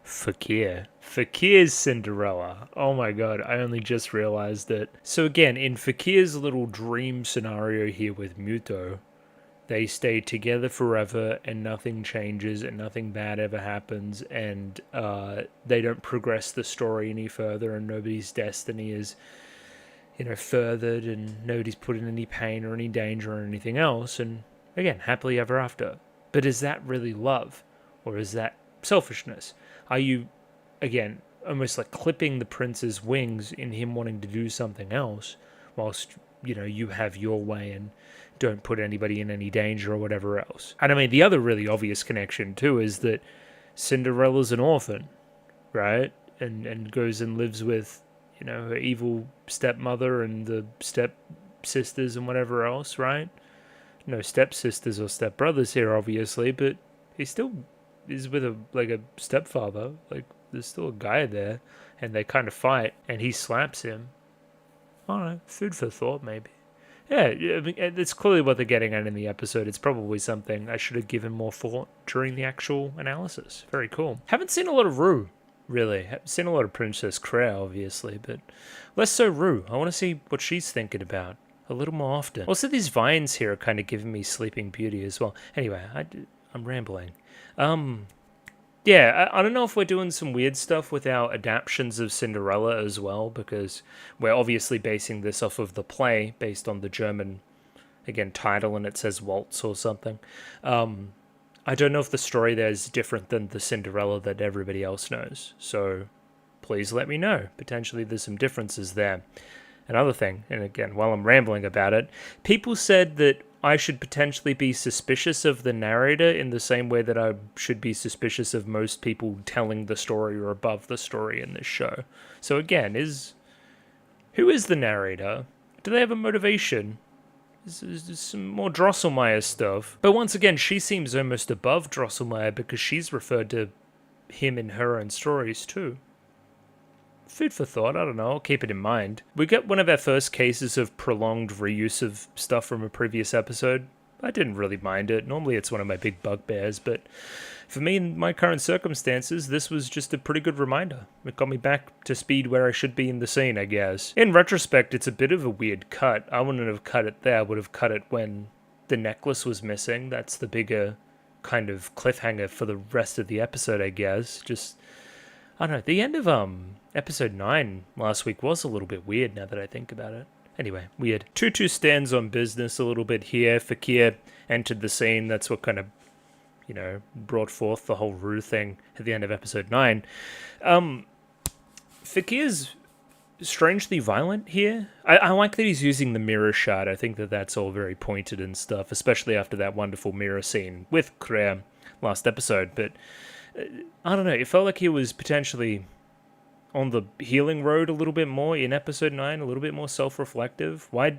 A: Fakir. Fakir's Cinderella. Oh my god, I only just realized it. So again, in Fakir's little dream scenario here with Muto, they stay together forever and nothing changes and nothing bad ever happens, and they don't progress the story any further, and nobody's destiny is, furthered, and nobody's put in any pain or any danger or anything else, and again, happily ever after. But is that really love? Or is that selfishness? Are you, again, almost like clipping the prince's wings in him wanting to do something else, whilst, you have your way and don't put anybody in any danger or whatever else? And I mean, the other really obvious connection too is that Cinderella's an orphan, right? And goes and lives with, her evil stepmother and the stepsisters and whatever else, right? No stepsisters or stepbrothers here, obviously, but he still is with a stepfather. Like, there's still a guy there, and they kind of fight, and he slaps him. I don't know, food for thought, maybe. Yeah, I mean, it's clearly what they're getting at in the episode. It's probably something I should have given more thought during the actual analysis. Very cool. Haven't seen a lot of Rue, really. Haven't seen a lot of Princess Crea, obviously, but less so Rue. I want to see what she's thinking about a little more often. Also, these vines here are kind of giving me Sleeping Beauty as well. Anyway, I'm rambling. Yeah, I don't know if we're doing some weird stuff with our adaptions of Cinderella as well, because we're obviously basing this off of the play, based on the German, again, title, and it says Waltz or something. I don't know if the story there is different than the Cinderella that everybody else knows, so please let me know. Potentially there's some differences there. Another thing, and again, while I'm rambling about it, people said that I should potentially be suspicious of the narrator in the same way that I should be suspicious of most people telling the story or above the story in this show. So again, who is the narrator? Do they have a motivation? Is some more Drosselmeyer stuff. But once again, she seems almost above Drosselmeyer because she's referred to him in her own stories too. Food for thought, I don't know, I'll keep it in mind. We get one of our first cases of prolonged reuse of stuff from a previous episode. I didn't really mind it. Normally it's one of my big bugbears, but for me in my current circumstances, this was just a pretty good reminder. It got me back to speed where I should be in the scene, I guess. In retrospect, it's a bit of a weird cut. I wouldn't have cut it there, I would have cut it when the necklace was missing. That's the bigger kind of cliffhanger for the rest of the episode, I guess. Just, I don't know, the end of episode 9 last week was a little bit weird now that I think about it. Anyway, weird. Tutu stands on business a little bit here. Fakir entered the scene. That's what kind of, brought forth the whole Rue thing at the end of episode 9. Fakir's strangely violent here. I like that he's using the mirror shot. I think that that's all very pointed and stuff, especially after that wonderful mirror scene with Claire last episode. But I don't know. It felt like he was potentially on the healing road a little bit more in episode 9, a little bit more self-reflective. Why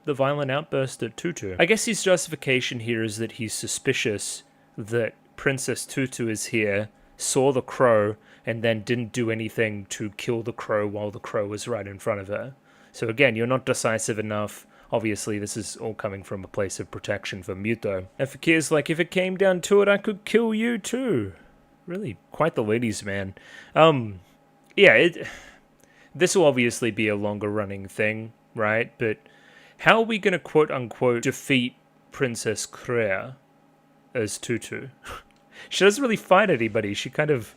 A: the violent outburst at Tutu? I guess his justification here is that he's suspicious that Princess Tutu is here, saw the crow, and then didn't do anything to kill the crow while the crow was right in front of her. So again, you're not decisive enough. Obviously, this is all coming from a place of protection for Muto. And Fakir's like, if it came down to it, I could kill you too. Really, quite the ladies' man. Yeah, this will obviously be a longer running thing, right? But how are we going to quote-unquote defeat Princess Claire as Tutu? She doesn't really fight anybody. She kind of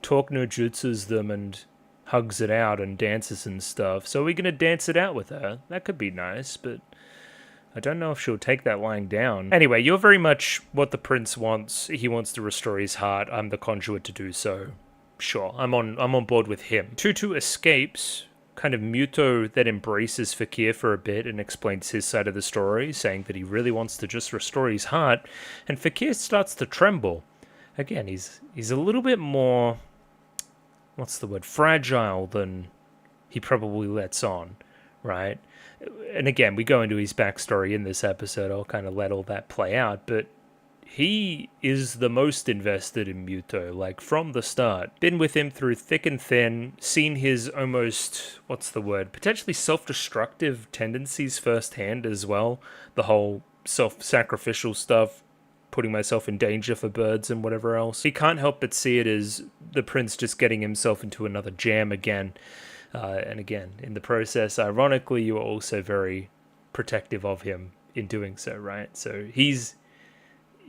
A: talk no jutsus them and hugs it out and dances and stuff. So are we going to dance it out with her? That could be nice, but I don't know if she'll take that lying down. Anyway, you're very much what the prince wants. He wants to restore his heart. I'm the conduit to do so. Sure, I'm on board with him. Tutu escapes, kind of Muto that embraces Fakir for a bit and explains his side of the story, saying that he really wants to just restore his heart, and Fakir starts to tremble. Again, he's a little bit more, fragile than he probably lets on, right? And again, we go into his backstory in this episode. I'll kind of let all that play out, but he is the most invested in Muto, like, from the start. Been with him through thick and thin, seen his almost, potentially self-destructive tendencies firsthand as well. The whole self-sacrificial stuff, putting myself in danger for birds and whatever else. He can't help but see it as the prince just getting himself into another jam again. And again, in the process, ironically, you are also very protective of him in doing so, right? So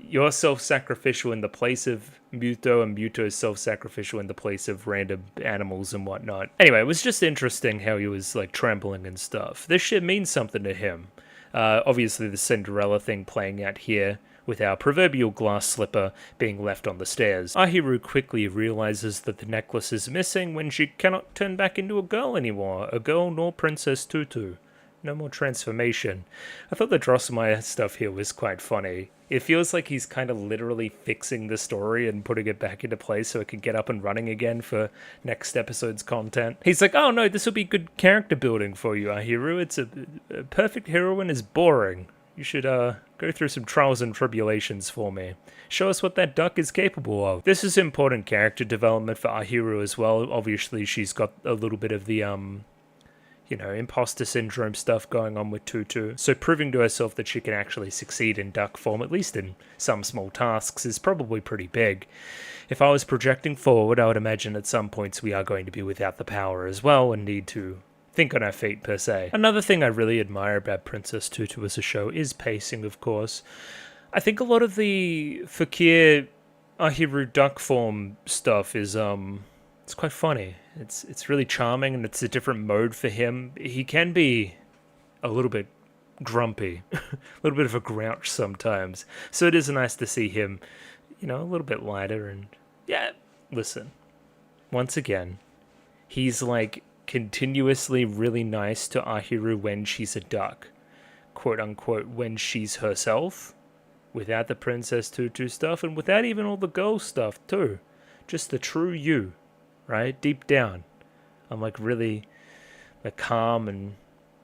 A: you're self-sacrificial in the place of Muto, and Muto is self-sacrificial in the place of random animals and whatnot. Anyway, it was just interesting how he was, like, trembling and stuff. This shit means something to him. Obviously, the Cinderella thing playing out here, with our proverbial glass slipper being left on the stairs. Ahiru quickly realizes that the necklace is missing when she cannot turn back into a girl anymore. A girl nor Princess Tutu. No more transformation. I thought the Drosselmeyer stuff here was quite funny. It feels like he's kind of literally fixing the story and putting it back into place so it can get up and running again for next episode's content. He's like, oh no, this will be good character building for you, Ahiru. It's a perfect heroine is boring. You should go through some trials and tribulations for me. Show us what that duck is capable of. This is important character development for Ahiru as well. Obviously, she's got a little bit of the imposter syndrome stuff going on with Tutu. So proving to herself that she can actually succeed in duck form, at least in some small tasks, is probably pretty big. If I was projecting forward, I would imagine at some points we are going to be without the power as well and need to think on our feet per se. Another thing I really admire about Princess Tutu as a show is pacing, of course. I think a lot of the Fakir Ahiru duck form stuff is it's quite funny. It's really charming, and it's a different mode for him. He can be a little bit grumpy, a little bit of a grouch sometimes. So it is nice to see him, a little bit lighter. And yeah, listen, once again, he's like continuously really nice to Ahiru when she's a duck, quote unquote, when she's herself, without the Princess Tutu stuff and without even all the girl stuff too. Just the true you, right? Deep down, I'm like really like calm and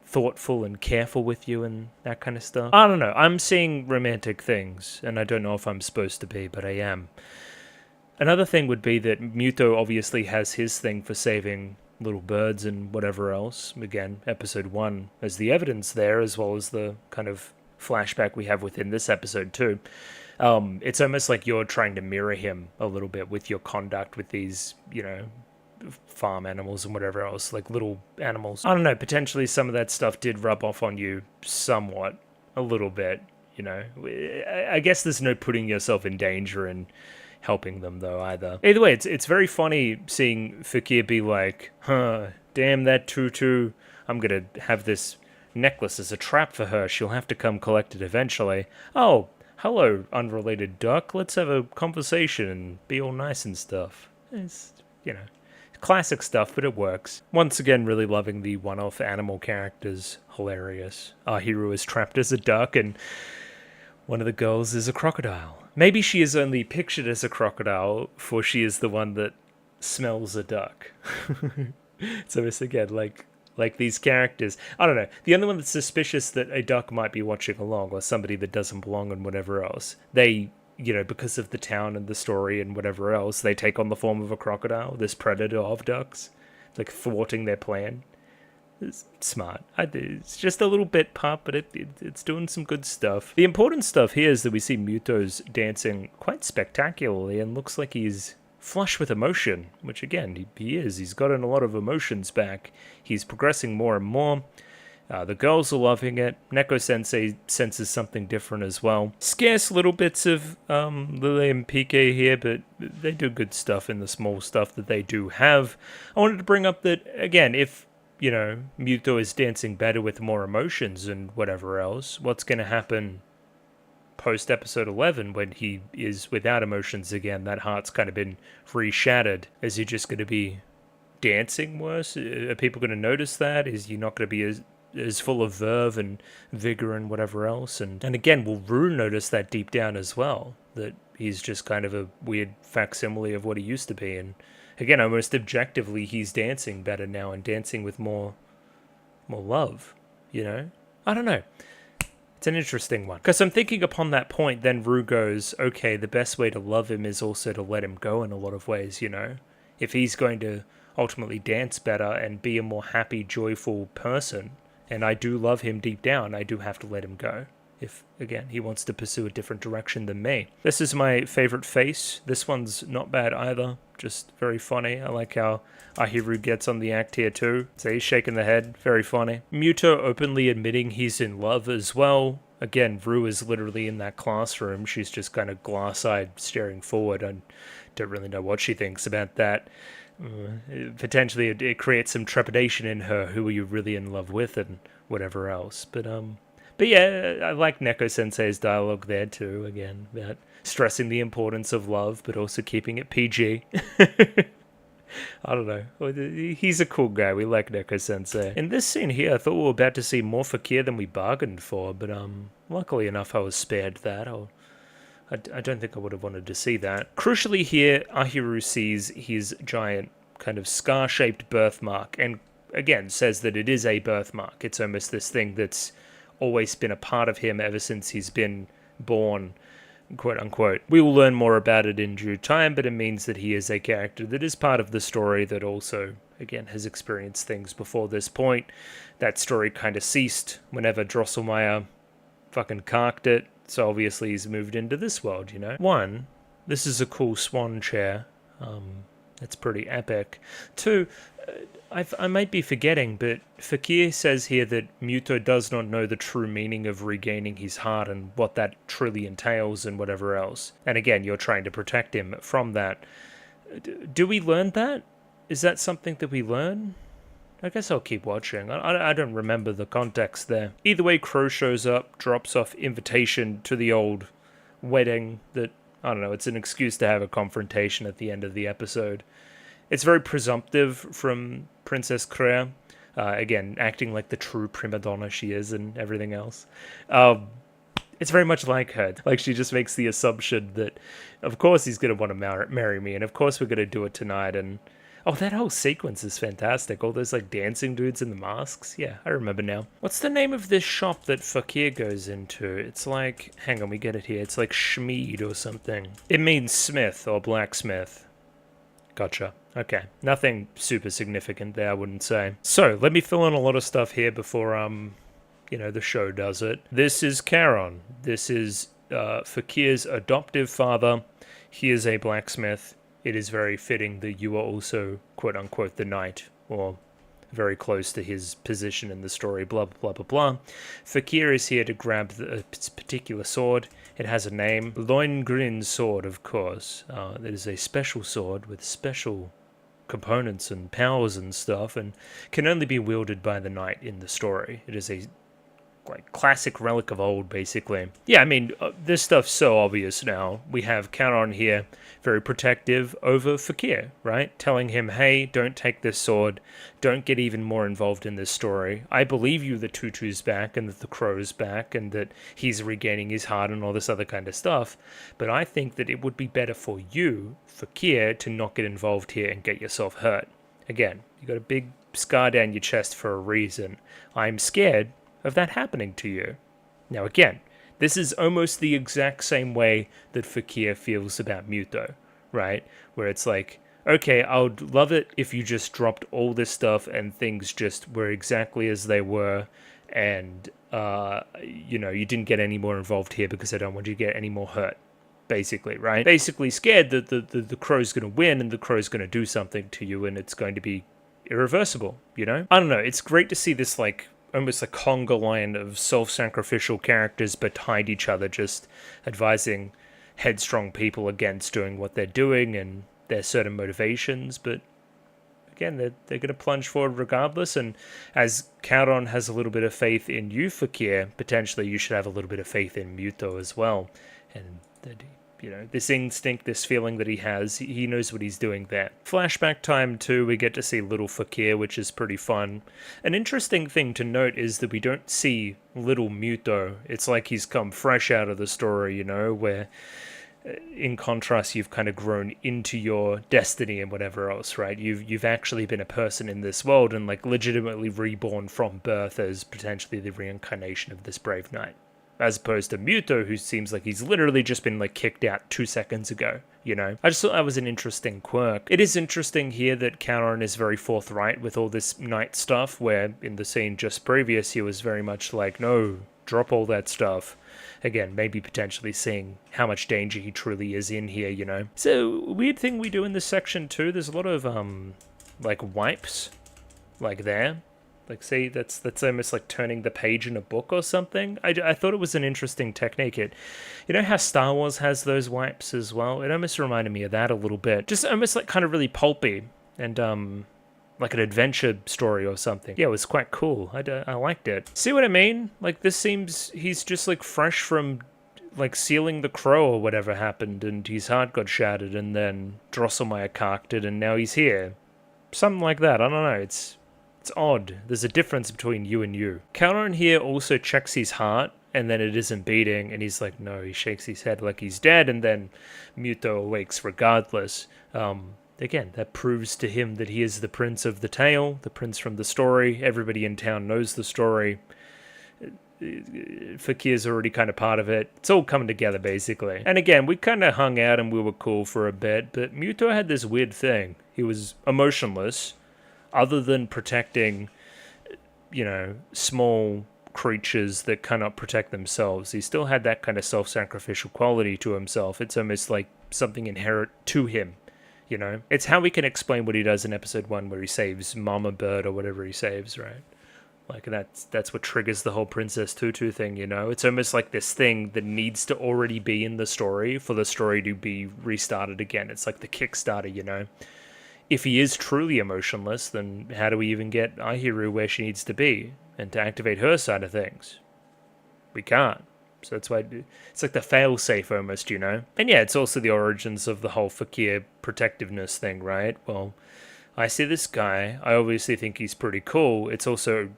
A: thoughtful and careful with you and that kind of stuff. I don't know. I'm seeing romantic things, and I don't know if I'm supposed to be, but I am. Another thing would be that Muto obviously has his thing for saving little birds and whatever else. Again, episode 1 as the evidence there, as well as the kind of flashback we have within this episode too. It's almost like you're trying to mirror him a little bit with your conduct with these, you know, farm animals and whatever else, like little animals. I don't know, potentially some of that stuff did rub off on you somewhat, a little bit, you know. I guess there's no putting yourself in danger and helping them though either. Either way, it's very funny seeing Fakir be like, damn that Tutu, I'm gonna have this necklace as a trap for her, she'll have to come collect it eventually. Oh, hello, unrelated duck, let's have a conversation and be all nice and stuff. It's, you know, classic stuff, but it works. Once again, really loving the one-off animal characters. Hilarious. Ahiru is trapped as a duck, and one of the girls is a crocodile. Maybe she is only pictured as a crocodile, for she is the one that smells a duck. So it's again, like these characters. I don't know. The only one that's suspicious that a duck might be watching along, or somebody that doesn't belong and whatever else, they, you know, because of the town and the story and whatever else, they take on the form of a crocodile, this predator of ducks, like thwarting their plan. It's smart. It's just a little bit pop, but it's doing some good stuff. The important stuff here is that we see Muto's dancing quite spectacularly and looks like he's flush with emotion, which again, he is. He's gotten a lot of emotions back. He's progressing more and more. The girls are loving it. Neko-sensei senses something different as well. Scarce little bits of Lily and PK here, but they do good stuff in the small stuff that they do have. I wanted to bring up that, again, if, you know, Muto is dancing better with more emotions and whatever else, what's going to happen post-episode 11 when he is without emotions again? That heart's kind of been re-shattered. Is he just going to be dancing worse? Are people going to notice that? Is he not going to be as full of verve and vigor and whatever else? And again, will Rue notice that deep down as well? That he's just kind of a weird facsimile of what he used to be. And again, almost objectively, he's dancing better now and dancing with more love, you know? I don't know. It's an interesting one. Because I'm thinking upon that point, then Rue goes, okay, the best way to love him is also to let him go in a lot of ways, you know? If he's going to ultimately dance better and be a more happy, joyful person, and I do love him deep down, I do have to let him go. If, again, he wants to pursue a different direction than me. This is my favorite face. This one's not bad either. Just very funny. I like how Ahiru gets on the act here too. So he's shaking the head. Very funny. Muto openly admitting he's in love as well. Again, Rue is literally in that classroom. She's just kind of glass-eyed staring forward. I don't really know what she thinks about that. Potentially it creates some trepidation in her. Who are you really in love with and whatever else. But yeah, I like Neko-sensei's dialogue there too, again, about stressing the importance of love, but also keeping it PG. I don't know. He's a cool guy. We like Neko-sensei. In this scene here, I thought we were about to see more Fakir than we bargained for, but luckily enough I was spared that. I don't think I would have wanted to see that. Crucially here, Ahiru sees his giant kind of scar-shaped birthmark, and again says that it is a birthmark. It's almost this thing that's always been a part of him ever since he's been born, quote unquote. We will learn more about it in due time, but it means that he is a character that is part of the story that also, again, has experienced things before this point. That story kind of ceased whenever Drosselmeyer fucking carked it, so obviously he's moved into this world, you know? 1, this is a cool swan chair. It's pretty epic. 2, I might be forgetting, but Fakir says here that Muto does not know the true meaning of regaining his heart and what that truly entails and whatever else. And again, you're trying to protect him from that. Do we learn that? Is that something that we learn? I guess I'll keep watching. I don't remember the context there. Either way, Crow shows up, drops off invitation to the old wedding that, I don't know, it's an excuse to have a confrontation at the end of the episode. It's very presumptive from Princess Crea. Again, acting like the true prima donna she is and everything else. It's very much like her. Like, she just makes the assumption that, of course, he's going to want to marry me, and of course we're going to do it tonight, and... Oh, that whole sequence is fantastic. All those, like, dancing dudes in the masks. Yeah, I remember now. What's the name of this shop that Fakir goes into? It's like... Hang on, we get it here. It's like Schmied or something. It means smith or blacksmith. Gotcha. Okay. Nothing super significant there, I wouldn't say. So, let me fill in a lot of stuff here before, you know, the show does it. This is Charon. This is Fakir's adoptive father. He is a blacksmith. It is very fitting that you are also, quote-unquote, the knight, or very close to his position in the story, blah, blah, blah, blah. Fakir is here to grab the particular sword. It has a name. Lohengrin sword, of course. It is a special sword with special components and powers and stuff, and can only be wielded by the knight in the story. It is a like classic relic of old, basically. Yeah, I mean, this stuff's so obvious now. We have Charon here, very protective over Fakir, right? Telling him, hey, don't take this sword, don't get even more involved in this story. I believe you that Tutu's back, and that the Crow's back, and that he's regaining his heart and all this other kind of stuff, but I think that it would be better for you, Fakir, to not get involved here and get yourself hurt. Again, you got a big scar down your chest for a reason. I'm scared of that happening to you. Now again, this is almost the exact same way that Fakir feels about Muto, right? Where it's like, okay, I would love it if you just dropped all this stuff and things just were exactly as they were, and, you know, you didn't get any more involved here because I don't want you to get any more hurt, basically, right? Basically scared that the Crow's going to win and the Crow's going to do something to you and it's going to be irreversible, you know? I don't know, it's great to see this, like, almost a conga line of self-sacrificial characters behind each other, just advising headstrong people against doing what they're doing and their certain motivations, but again, they're going to plunge forward regardless, and as Charon has a little bit of faith in you, Fakir, potentially you should have a little bit of faith in Muto as well, and that, you know, this instinct, this feeling that he has, he knows what he's doing there. Flashback time too, we get to see little Fakir, which is pretty fun. An interesting thing to note is that we don't see little Muto. It's like he's come fresh out of the story, you know, where in contrast you've kind of grown into your destiny and whatever else, right? You've actually been a person in this world and like legitimately reborn from birth as potentially the reincarnation of this brave knight. As opposed to Muto, who seems like he's literally just been, like, kicked out 2 seconds ago, you know? I just thought that was an interesting quirk. It is interesting here that Charon is very forthright with all this knight stuff, where in the scene just previous, he was very much like, no, drop all that stuff. Again, maybe potentially seeing how much danger he truly is in here, you know? So, weird thing we do in this section, too, there's a lot of, like, wipes, like there. Like, see, that's almost like turning the page in a book or something. I thought it was an interesting technique. You know how Star Wars has those wipes as well? It almost reminded me of that a little bit. Just almost like kind of really pulpy and, like an adventure story or something. Yeah, it was quite cool. I liked it. See what I mean? Like, this seems, he's just like fresh from, like, sealing the Crow or whatever happened, and his heart got shattered, and then Drosselmeyer carked it, and now he's here. Something like that. I don't know. It's odd. There's a difference between you and you. Charon here also checks his heart, and then it isn't beating, and he's like, no, he shakes his head like he's dead, and then Muto awakes regardless. Again, that proves to him that he is the prince of the tale, the prince from the story. Everybody in town knows the story. Fakir's already kind of part of it. It's all coming together, basically. And again, we kind of hung out and we were cool for a bit, but Muto had this weird thing. He was emotionless, other than protecting, you know, small creatures that cannot protect themselves. He still had that kind of self-sacrificial quality to himself. It's almost like something inherent to him, you know? It's how we can explain what he does in episode 1 where he saves Mama Bird or whatever he saves, right? Like, that's what triggers the whole Princess Tutu thing, you know? It's almost like this thing that needs to already be in the story for the story to be restarted again. It's like the Kickstarter, you know? If he is truly emotionless, then how do we even get Ahiru where she needs to be and to activate her side of things? We can't. So that's why it's like the fail-safe almost, you know? And yeah, it's also the origins of the whole fakir protectiveness thing, right? Well, I see this guy. I obviously think he's pretty cool. It's also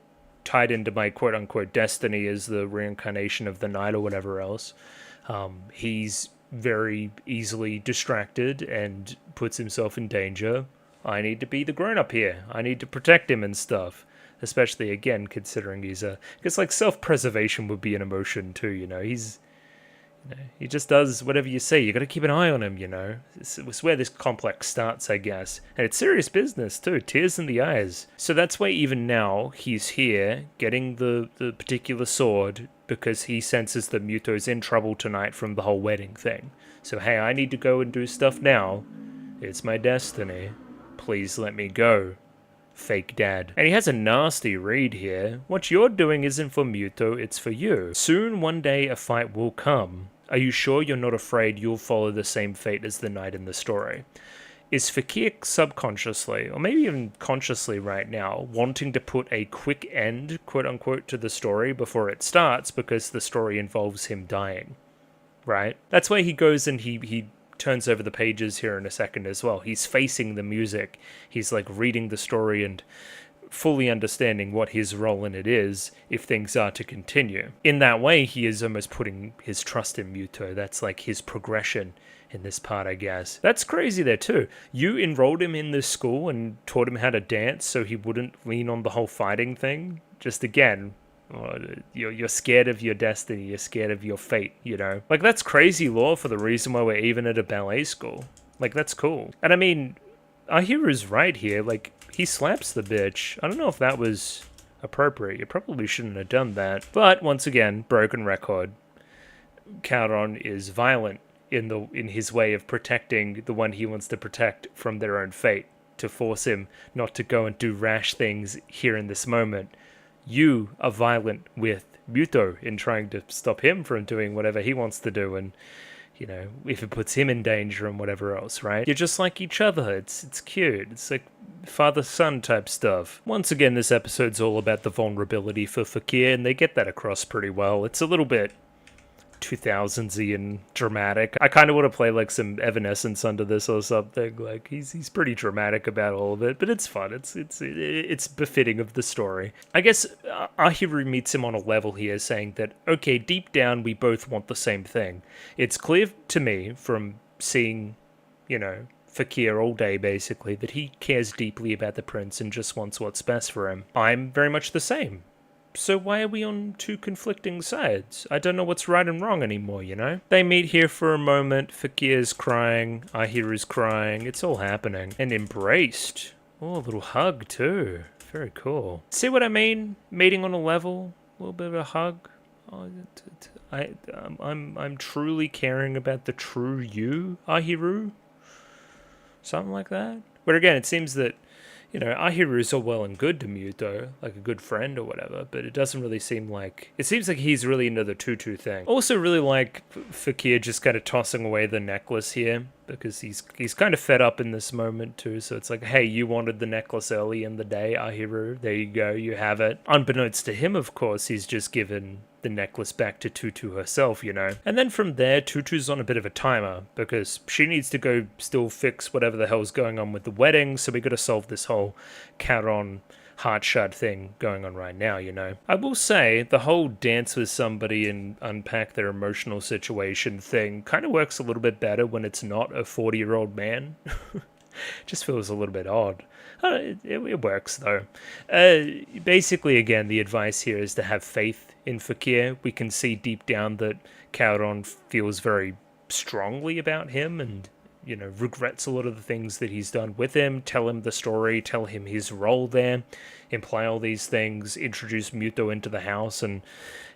A: tied into my quote-unquote destiny as the reincarnation of the night or whatever else. He's very easily distracted and puts himself in danger. I need to be the grown-up here. I need to protect him and stuff. Especially, again, considering he's a... Because, like, self-preservation would be an emotion, too, you know? He just does whatever you say. You got to keep an eye on him, you know? It's where this complex starts, I guess. And it's serious business, too. Tears in the eyes. So that's why even now, he's here, getting the particular sword, because he senses that Muto's in trouble tonight from the whole wedding thing. So, hey, I need to go and do stuff now. It's my destiny. Please let me go. Fake dad. And he has a nasty read here. What you're doing isn't for Muto, it's for you. Soon, one day, a fight will come. Are you sure you're not afraid you'll follow the same fate as the knight in the story? Is Fakir subconsciously, or maybe even consciously right now, wanting to put a quick end, quote-unquote, to the story before it starts because the story involves him dying? Right? That's why he goes and he turns over the pages here in a second as well. He's facing the music. He's like reading the story and fully understanding what his role in it is if things are to continue. In that way, he is almost putting his trust in Muto. That's like his progression in this part, I guess. That's crazy there too. You enrolled him in this school and taught him how to dance so he wouldn't lean on the whole fighting thing. Just again, you're scared of your destiny, you're scared of your fate, you know? Like, that's crazy lore for the reason why we're even at a ballet school. Like, that's cool. And I mean, Ahiru's right here, like, he slaps the bitch. I don't know if that was appropriate. You probably shouldn't have done that. But, once again, broken record. Kauron is violent in his way of protecting the one he wants to protect from their own fate, to force him not to go and do rash things here in this moment. You are violent with Muto in trying to stop him from doing whatever he wants to do, and, you know, if it puts him in danger and whatever else, right? You're just like each other. It's cute. It's like father-son type stuff. Once again, this episode's all about the vulnerability for Fakir, and they get that across pretty well. It's a little bit 2000s-y and dramatic. I kind of want to play like some Evanescence under this or something. Like, he's pretty dramatic about all of it, but it's fun. It's befitting of the story. I guess Ahiru meets him on a level here, saying that, okay, deep down we both want the same thing. It's clear to me from seeing, you know, Fakir all day basically, that he cares deeply about the prince and just wants what's best for him. I'm very much the same. So why are we on two conflicting sides? I don't know what's right and wrong anymore, you know? They meet here for a moment. Fakir's crying. Ahiru's crying. It's all happening. And embraced. Oh, a little hug too. Very cool. See what I mean? Meeting on a level. A little bit of a hug. Oh, I'm truly caring about the true you, Ahiru. Something like that. But again, it seems that, you know, Ahiru is all well and good to Muto, like a good friend or whatever, but it doesn't really seem like... It seems like he's really into the Tutu thing. Also really like Fakir just kind of tossing away the necklace here, because he's kind of fed up in this moment too, so it's like, hey, you wanted the necklace early in the day, Ahiru, there you go, you have it. Unbeknownst to him, of course, he's just given the necklace back to Tutu herself, you know. And then from there, Tutu's on a bit of a timer, because she needs to go still fix whatever the hell's going on with the wedding, so we gotta solve this whole Kauron heart-shut thing going on right now, you know. I will say, the whole dance with somebody and unpack their emotional situation thing kind of works a little bit better when it's not a 40-year-old man. Just feels a little bit odd. It works, though. Basically, again, the advice here is to have faith in Fakir. We can see deep down that Kauron feels very strongly about him and, you know, regrets a lot of the things that he's done with him. Tell him the story, tell him his role there, imply all these things, introduce Muto into the house and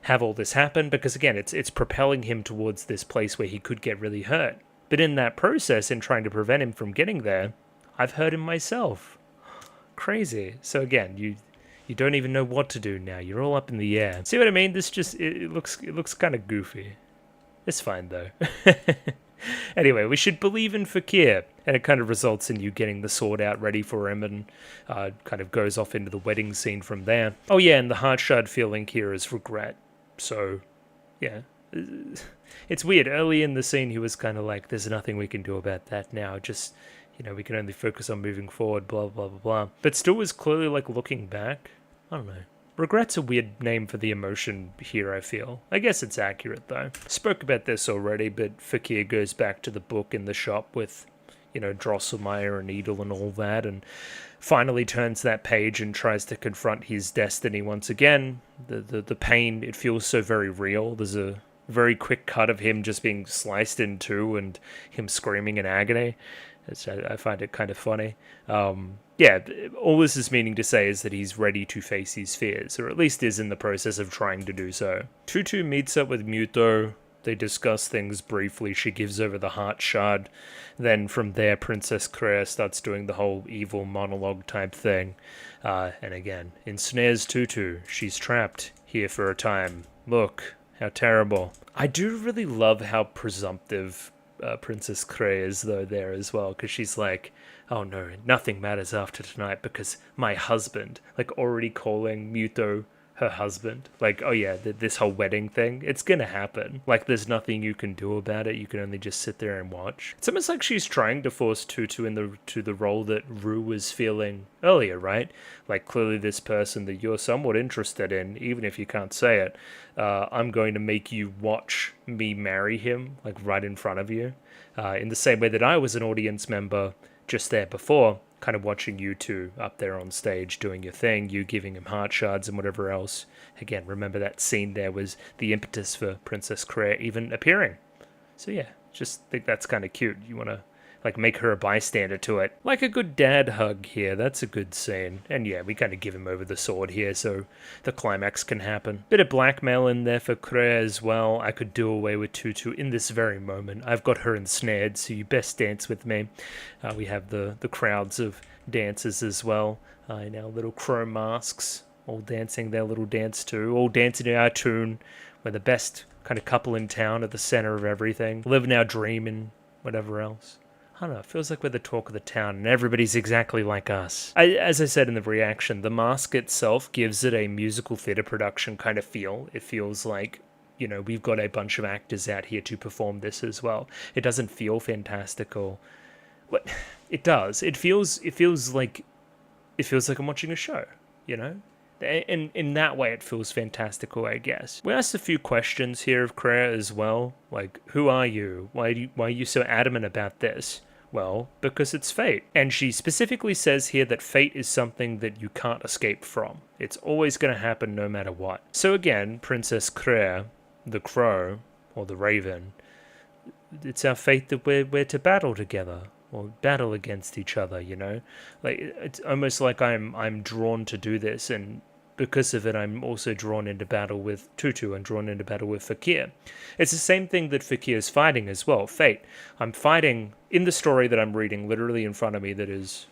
A: have all this happen, because again, it's propelling him towards this place where he could get really hurt. But in that process, in trying to prevent him from getting there, I've hurt him myself. Crazy. So again, you don't even know what to do now. You're all up in the air. See what I mean? This just, it looks kind of goofy. It's fine though. Anyway, we should believe in Fakir, and it kind of results in you getting the sword out ready for him, and kind of goes off into the wedding scene from there. Oh yeah, and the heart shard feeling here is regret. So, yeah,
B: It's weird. Early in the scene, he was kind of like, there's nothing we can do about that now. Just, we can only focus on moving forward, blah, blah, blah, blah. But still was clearly like looking back. I don't know. Regret's a weird name for the emotion here, I feel. I guess it's accurate, though. Spoke about this already, but Fakir goes back to the book in the shop with, Drosselmeyer and Needle and all that, and finally turns that page and tries to confront his destiny once again. The pain, it feels so very real. There's a very quick cut of him just being sliced in two and him screaming in agony. I find it kind of funny. Yeah, all this is meaning to say is that he's ready to face his fears, or at least is in the process of trying to do so. Tutu meets up with Muto. They discuss things briefly. She gives over the heart shard. Then from there, Princess Crea starts doing the whole evil monologue type thing. And again, ensnares Tutu. She's trapped here for a time. Look, how terrible. I do really love how presumptive Princess Crea is, though, there as well, because she's like, oh no, nothing matters after tonight because my husband, like already calling Muto her husband, like, oh yeah, this whole wedding thing, it's gonna happen. Like, there's nothing you can do about it. You can only just sit there and watch. It's almost like she's trying to force Tutu into the role that Rue was feeling earlier, right? Like, clearly this person that you're somewhat interested in, even if you can't say it, I'm going to make you watch me marry him, like right in front of you. In the same way that I was an audience member just there before, kind of watching you two up there on stage doing your thing, you giving him heart shards and whatever else. Again, remember that scene there was the impetus for Princess Crea even appearing. So yeah, just think that's kind of cute. You want to like make her a bystander to it. Like a good dad hug here, that's a good scene. And yeah, we kind of give him over the sword here so the climax can happen. Bit of blackmail in there for Crea as well. I could do away with Tutu in this very moment. I've got her ensnared, so you best dance with me. We have the crowds of dancers as well in our little chrome masks, all dancing their little dance too, all dancing to our tune. We're the best kind of couple in town at the center of everything, living our dream and whatever else. I don't know, it feels like we're the talk of the town and everybody's exactly like us. As I said in the reaction, the mask itself gives it a musical theatre production kind of feel. It feels like, we've got a bunch of actors out here to perform this as well. It doesn't feel fantastical. What it does, it feels like I'm watching a show, And in that way, it feels fantastical, I guess. We asked a few questions here of Crea as well, like, who are you? Why are you so adamant about this? Well, because it's fate. And she specifically says here that fate is something that you can't escape from. It's always going to happen no matter what. So again, Princess Crea, the crow, or the raven, it's our fate that we're to battle together. Or battle against each other, Like, it's almost like I'm drawn to do this, and because of it, I'm also drawn into battle with Tutu and drawn into battle with Fakir. It's the same thing that Fakir is fighting as well, fate. I'm fighting in the story that I'm reading literally in front of me that is,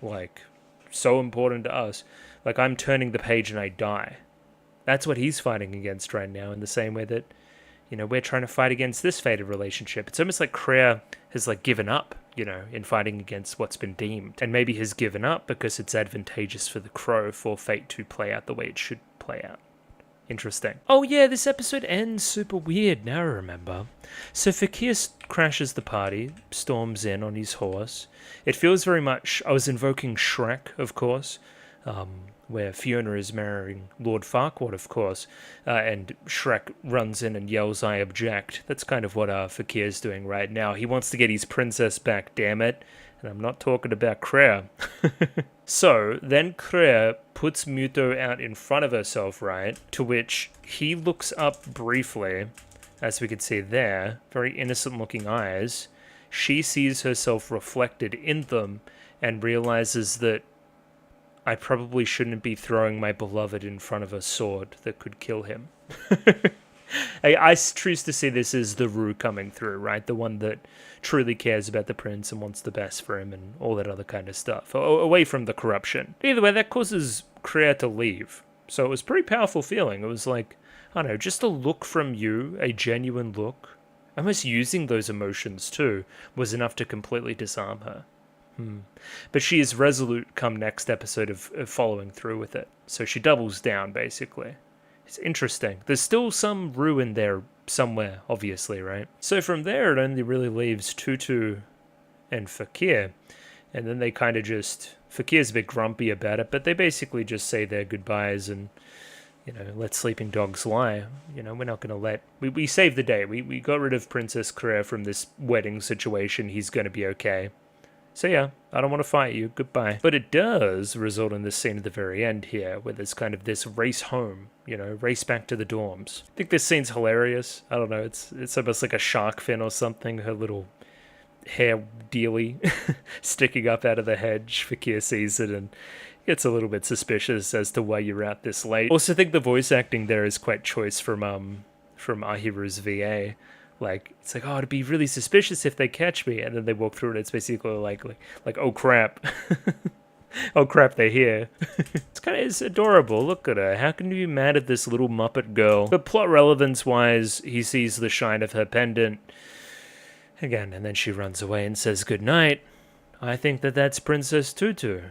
B: like, so important to us. Like, I'm turning the page and I die. That's what he's fighting against right now, in the same way that, we're trying to fight against this fated relationship. It's almost like Crea has, like, given up, in fighting against what's been deemed. And maybe has given up because it's advantageous for the crow for fate to play out the way it should play out. Interesting. Oh yeah, this episode ends super weird, now I remember. So Fakir crashes the party, storms in on his horse. It feels very much, I was invoking Shrek, of course, where Fiona is marrying Lord Farquaad, of course, and Shrek runs in and yells, I object. That's kind of what Fakir's doing right now. He wants to get his princess back, damn it. And I'm not talking about Crea. So, then Crea puts Muto out in front of herself, right? To which he looks up briefly, as we can see there, very innocent-looking eyes. She sees herself reflected in them and realizes that I probably shouldn't be throwing my beloved in front of a sword that could kill him. I choose to see this as the Rue coming through, right? The one that truly cares about the prince and wants the best for him and all that other kind of stuff. Away from the corruption. Either way, that causes Crea to leave. So it was a pretty powerful feeling. It was like, I don't know, just a look from you, a genuine look, almost using those emotions too, was enough to completely disarm her. But she is resolute come next episode of following through with it. So she doubles down, basically. It's interesting. There's still some Rue in there somewhere, obviously, right? So from there, it only really leaves Tutu and Fakir. And then they kind of just... Fakir's a bit grumpy about it, but they basically just say their goodbyes and, let sleeping dogs lie. We're not going to let... We saved the day. We got rid of Princess Claire from this wedding situation. He's going to be okay. So yeah, I don't want to fight you. Goodbye. But it does result in this scene at the very end here, where there's kind of this race home, race back to the dorms. I think this scene's hilarious. I don't know, it's almost like a shark fin or something. Her little hair dealy sticking up out of the hedge. Fakir sees it and gets a little bit suspicious as to why you're out this late. Also think the voice acting there is quite choice from Ahiru's VA. Like, it's like, oh, it'd be really suspicious if they catch me. And then they walk through and it's basically like oh crap. Oh crap, they're here. It's adorable. Look at her. How can you be mad at this little Muppet girl? But plot relevance wise, he sees the shine of her pendant again, and then she runs away and says goodnight. I think that's Princess Tutu.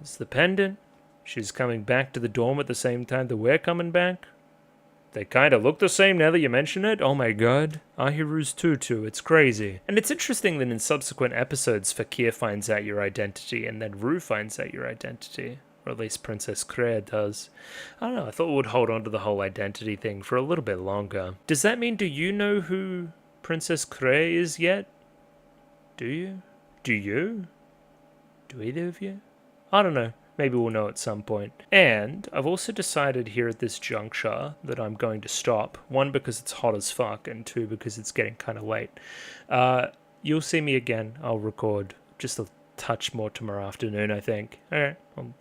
B: It's the pendant. She's coming back to the dorm at the same time that we're coming back. They kind of look the same now that you mention it. Oh my god. Ahiru's Tutu. It's crazy. And it's interesting that in subsequent episodes, Fakir finds out your identity and then Rue finds out your identity. Or at least Princess Claire does. I don't know. I thought we would hold on to the whole identity thing for a little bit longer. Does that mean, do you know who Princess Claire is yet? Do you? Do you? Do either of you? I don't know. Maybe we'll know at some point. And I've also decided here at this juncture that I'm going to stop. One, because it's hot as fuck, and two, because it's getting kind of late. You'll see me again. I'll record just a touch more tomorrow afternoon, I think. Alright,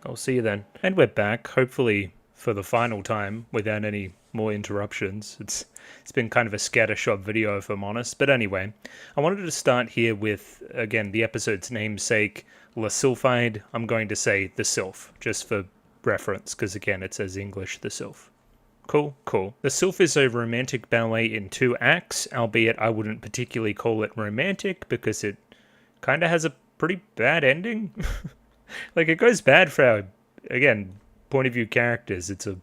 B: I'll see you then. And we're back, hopefully for the final time, without any more interruptions. It's been kind of a scattershot video, if I'm honest. But anyway, I wanted to start here with, again, the episode's namesake, La Sylphide. I'm going to say the Sylph, just for reference, because again, it says English, the Sylph. Cool, cool. The Sylph is a romantic ballet in 2 acts, albeit I wouldn't particularly call it romantic, because it kind of has a pretty bad ending. Like, it goes bad for our, again, point of view characters. It's a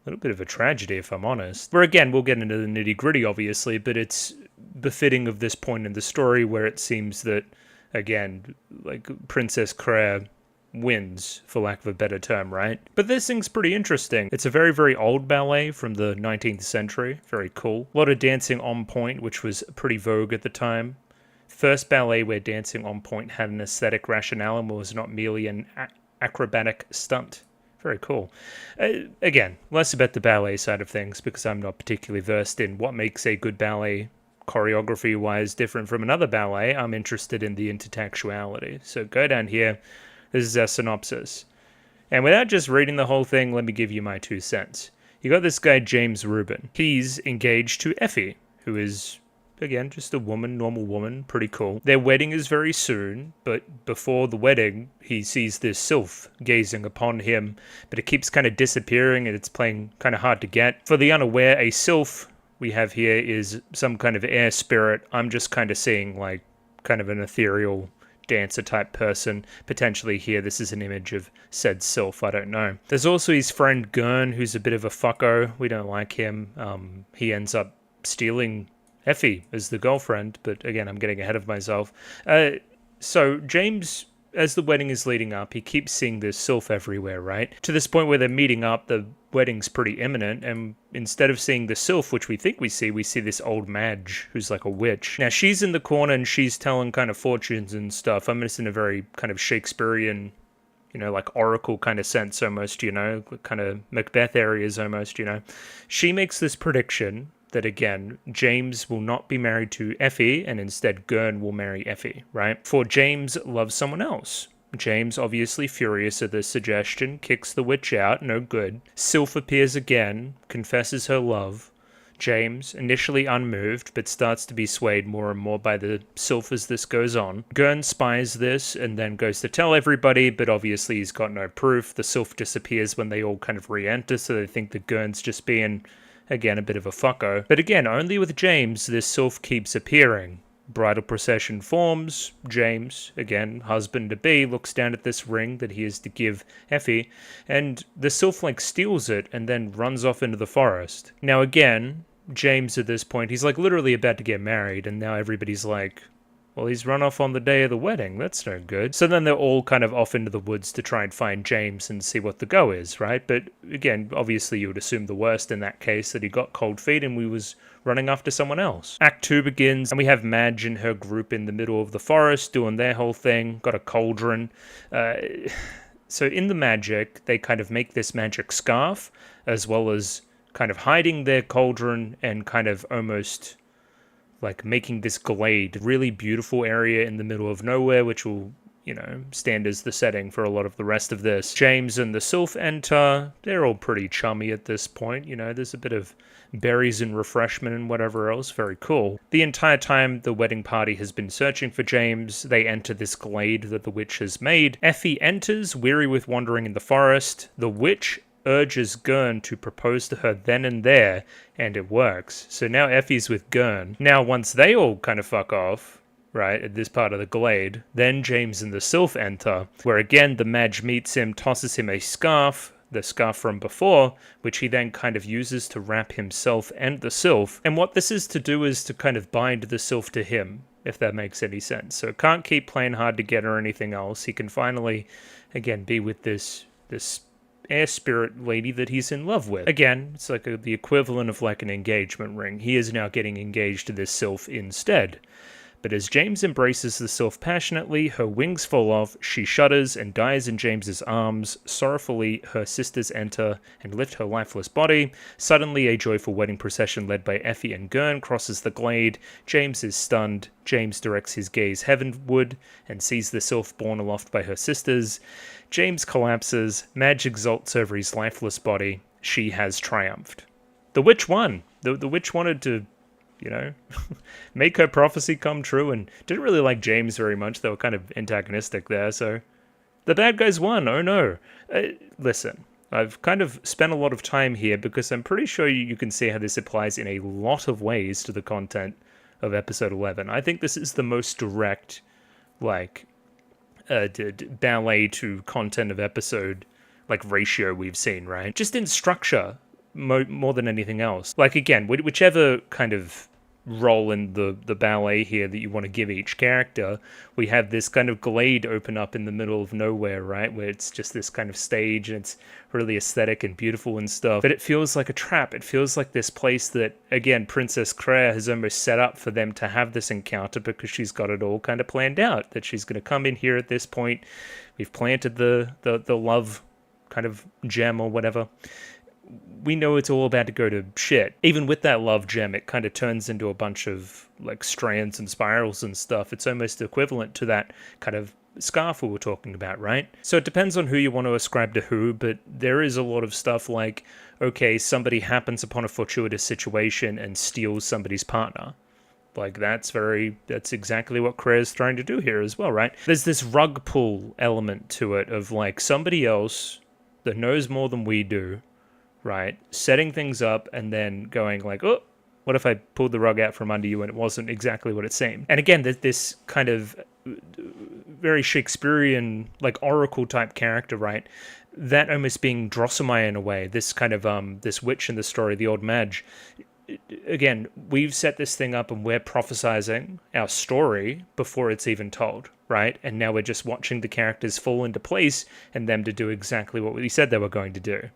B: little bit of a tragedy, if I'm honest. Where again, we'll get into the nitty-gritty, obviously, but it's befitting of this point in the story where it seems that, again, like, Princess Claire wins, for lack of a better term, right? But this thing's pretty interesting. It's a very, very old ballet from the 19th century. Very cool. A lot of dancing on point, which was pretty vogue at the time. First ballet where dancing on point had an aesthetic rationale and was not merely an acrobatic stunt. Very cool. Again, less about the ballet side of things, because I'm not particularly versed in what makes a good ballet choreography-wise different from another ballet. I'm interested in the intertextuality. So go down here. This is our synopsis. And without just reading the whole thing, let me give you my 2 cents. You got this guy, James Rubin. He's engaged to Effie, who is, again, just a woman, normal woman, pretty cool. Their wedding is very soon, but before the wedding, he sees this sylph gazing upon him, but it keeps kind of disappearing and it's playing kind of hard to get. For the unaware, a sylph we have here is some kind of air spirit. I'm just kind of seeing like kind of an ethereal dancer type person. Potentially here, this is an image of said sylph, I don't know. There's also his friend Gurn, who's a bit of a fucko. We don't like him. He ends up stealing Effie as the girlfriend, but again, I'm getting ahead of myself. So James, as the wedding is leading up, he keeps seeing this sylph everywhere, right? To this point where they're meeting up, the wedding's pretty imminent, and instead of seeing the sylph, which we think we see this old Madge, who's like a witch. Now, she's in the corner and she's telling kind of fortunes and stuff. I'm just in a very kind of Shakespearean, like oracle kind of sense almost, kind of Macbeth areas almost, She makes this prediction that, again, James will not be married to Effie, and instead Gurn will marry Effie, right? For James loves someone else. James, obviously furious at this suggestion, kicks the witch out, no good. Sylph appears again, confesses her love. James, initially unmoved, but starts to be swayed more and more by the sylph as this goes on. Gurn spies this and then goes to tell everybody, but obviously he's got no proof. The sylph disappears when they all kind of re-enter, so they think that Gurn's just being, again, a bit of a fucko. But again, only with James, this sylph keeps appearing. Bridal procession forms. James, again, husband-to-be, looks down at this ring that he is to give Effie, and the sylph, steals it and then runs off into the forest. Now, again, James at this point, he's like literally about to get married, and now everybody's like, well, he's run off on the day of the wedding. That's no good. So then they're all kind of off into the woods to try and find James and see what the go is, right? But again, obviously you would assume the worst in that case, that he got cold feet and we was running after someone else. Act 2 begins, and we have Madge and her group in the middle of the forest doing their whole thing. Got a cauldron. So in the magic, they kind of make this magic scarf, as well as kind of hiding their cauldron and kind of almost like making this glade, really beautiful area in the middle of nowhere, which will, you know, stand as the setting for a lot of the rest of this. James and the Sylph enter. They're all pretty chummy at this point. You know, there's a bit of berries and refreshment and whatever else. Very cool. The entire time the wedding party has been searching for James, they enter this glade that the witch has made. Effie enters, weary with wandering in the forest. The witch urges Gurn to propose to her then and there, and it works. So now Effie's with Gurn. Now, once they all kind of fuck off, right, at this part of the glade, then James and the Sylph enter, where again the Madge meets him, tosses him a scarf, the scarf from before, which he then kind of uses to wrap himself and the Sylph. And what this is to do is to kind of bind the Sylph to him, if that makes any sense. So it can't keep playing hard to get or anything else. He can finally, again, be with this air spirit lady that he's in love with. Again, it's like the equivalent of like an engagement ring. He is now getting engaged to this Sylph instead. But as James embraces the Sylph passionately, her wings fall off, she shudders and dies in James's arms. Sorrowfully, her sisters enter and lift her lifeless body. Suddenly, a joyful wedding procession led by Effie and Gurn crosses the glade. James is stunned. James directs his gaze heavenward and sees the Sylph borne aloft by her sisters. James collapses. Madge exults over his lifeless body. She has triumphed. The witch won. The witch wanted to, you know, make her prophecy come true, and didn't really like James very much. They were kind of antagonistic there, so the bad guys won. Oh no. Listen, I've kind of spent a lot of time here because I'm pretty sure you can see how this applies in a lot of ways to the content of episode 11. I think this is the most direct, like, ballet to content of episode, like, ratio we've seen, right? Just in structure, more than anything else. Like, again, whichever kind of role in the ballet here that you want to give each character, we have this kind of glade open up in the middle of nowhere, right, where it's just this kind of stage and it's really aesthetic and beautiful and stuff, but it feels like a trap. It feels like this place that, again, Princess Claire has almost set up for them to have this encounter because she's got it all kind of planned out, that she's going to come in here at this point. We've planted the love kind of gem or whatever. We know it's all about to go to shit. Even with that love gem, it kind of turns into a bunch of like strands and spirals and stuff. It's almost equivalent to that kind of scarf we were talking about, right? So it depends on who you want to ascribe to who, but there is a lot of stuff like, okay, somebody happens upon a fortuitous situation and steals somebody's partner. Like, that's exactly what Claire's trying to do here as well, right? There's this rug pull element to it of like somebody else that knows more than we do, right, setting things up and then going like, oh, what if I pulled the rug out from under you and it wasn't exactly what it seemed? And again, this kind of very Shakespearean, like oracle type character, right, that almost being Drosselmeyer in a way, this kind of this witch in the story, the old Madge. Again, we've set this thing up and we're prophesizing our story before it's even told, right? And now we're just watching the characters fall into place and them to do exactly what we said they were going to do.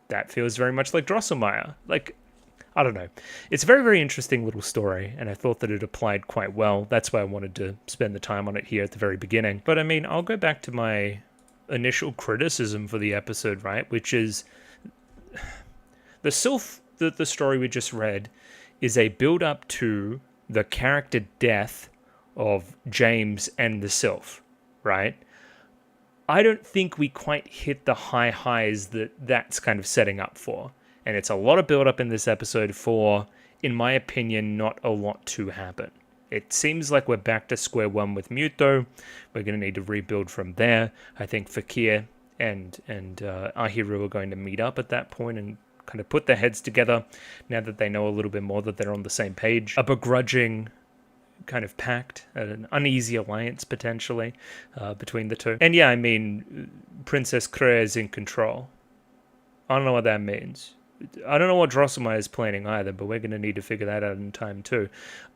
B: That feels very much like Drosselmeyer. Like, I don't know. It's a very, very interesting little story, and I thought that it applied quite well. That's why I wanted to spend the time on it here at the very beginning. But I mean, I'll go back to my initial criticism for the episode, right? Which is the Sylph, the story we just read, is a build-up to the character death of James and the Sylph, right? I don't think we quite hit the high highs that's kind of setting up for. And it's a lot of build-up in this episode for, in my opinion, not a lot to happen. It seems like we're back to square one with Muto. We're going to need to rebuild from there. I think Fakir and Ahiru are going to meet up at that point and kind of put their heads together now that they know a little bit more, that they're on the same page. A begrudging kind of pact, an uneasy alliance potentially between the two. And yeah, I mean, Princess Claire is in control. I don't know what that means. I don't know what Drosselmeyer is planning either, but we're going to need to figure that out in time too.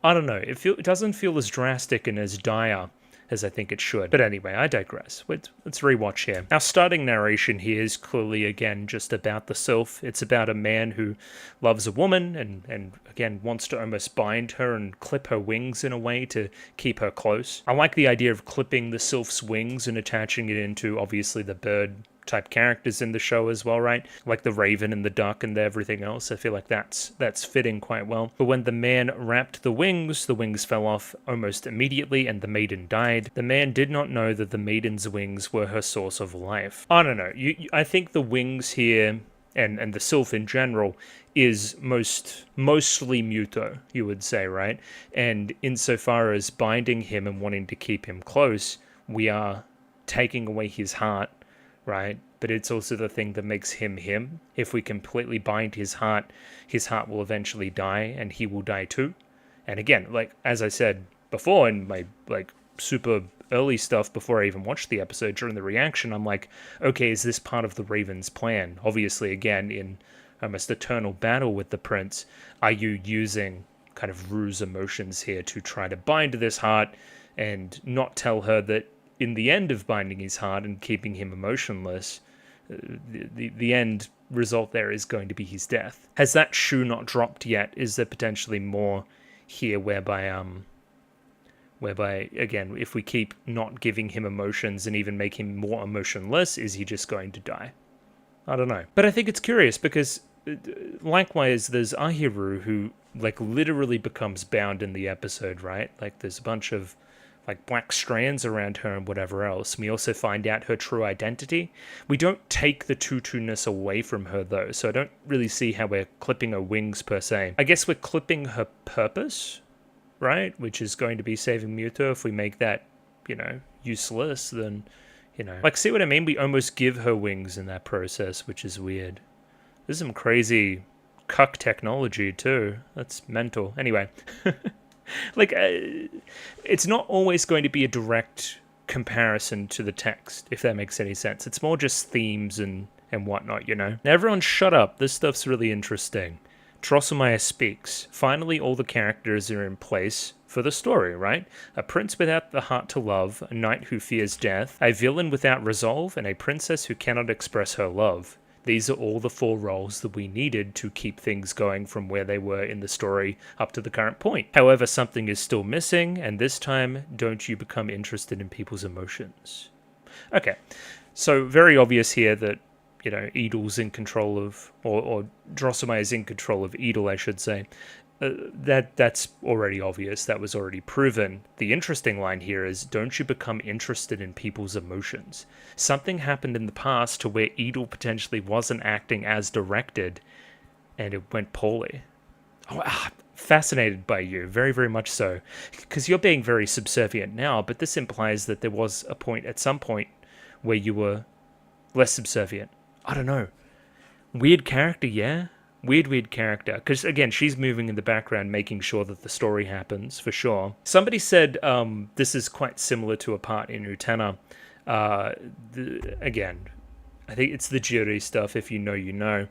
B: I don't know. It doesn't feel as drastic and as dire as I think it should. But anyway, I digress. Let's rewatch here. Our starting narration here is clearly, again, just about the sylph. It's about a man who loves a woman and again, wants to almost bind her and clip her wings in a way to keep her close. I like the idea of clipping the sylph's wings and attaching it into, obviously, the bird type characters in the show as well, right? Like the raven and the duck and everything else. I feel like that's fitting quite well. But when the man wrapped the wings fell off almost immediately and the maiden died. The man did not know that the maiden's wings were her source of life. I don't know. I think the wings here and the sylph in general is mostly Muto, you would say, right? And insofar as binding him and wanting to keep him close, we are taking away his heart, right? But it's also the thing that makes him him. If we completely bind his heart will eventually die and he will die too. And again, like as I said before in my like super early stuff before I even watched the episode during the reaction, I'm like, okay, is this part of the Raven's plan? Obviously, again, in almost eternal battle with the prince, are you using kind of ruse emotions here to try to bind this heart and not tell her that in the end of binding his heart and keeping him emotionless, the end result there is going to be his death? Has that shoe not dropped yet? Is there potentially more here whereby again, if we keep not giving him emotions and even make him more emotionless, is he just going to die? I don't know. But I think it's curious because likewise, there's Ahiru who like literally becomes bound in the episode, right? Like there's a bunch of like black strands around her and whatever else. We also find out her true identity. We don't take the tutu-ness away from her though, so I don't really see how we're clipping her wings per se. I guess we're clipping her purpose, right? Which is going to be saving Muto. If we make that, useless, then, like, see what I mean? We almost give her wings in that process, which is weird. This is some crazy cuck technology too. That's mental. Anyway. Like, it's not always going to be a direct comparison to the text, if that makes any sense. It's more just themes and whatnot, Now, everyone shut up. This stuff's really interesting. Drosselmeyer speaks. Finally, all the characters are in place for the story, right? A prince without the heart to love, a knight who fears death, a villain without resolve, and a princess who cannot express her love. These are all the 4 roles that we needed to keep things going from where they were in the story up to the current point. However, something is still missing, and this time, don't you become interested in people's emotions. Okay, so very obvious here that, Edel's in control of, or Drosselmeyer's in control of Edel, I should say. That's already obvious. That was already proven. The interesting line here is, don't you become interested in people's emotions? Something happened in the past to where Edel potentially wasn't acting as directed, and it went poorly. Fascinated by you, very, very much so. Because you're being very subservient now, but this implies that there was a point at some point where you were less subservient. I don't know. Weird character, yeah? Weird character. Because, again, she's moving in the background, making sure that the story happens, for sure. Somebody said this is quite similar to a part in Utena. Again, I think it's the Jiri stuff, if you know, you know.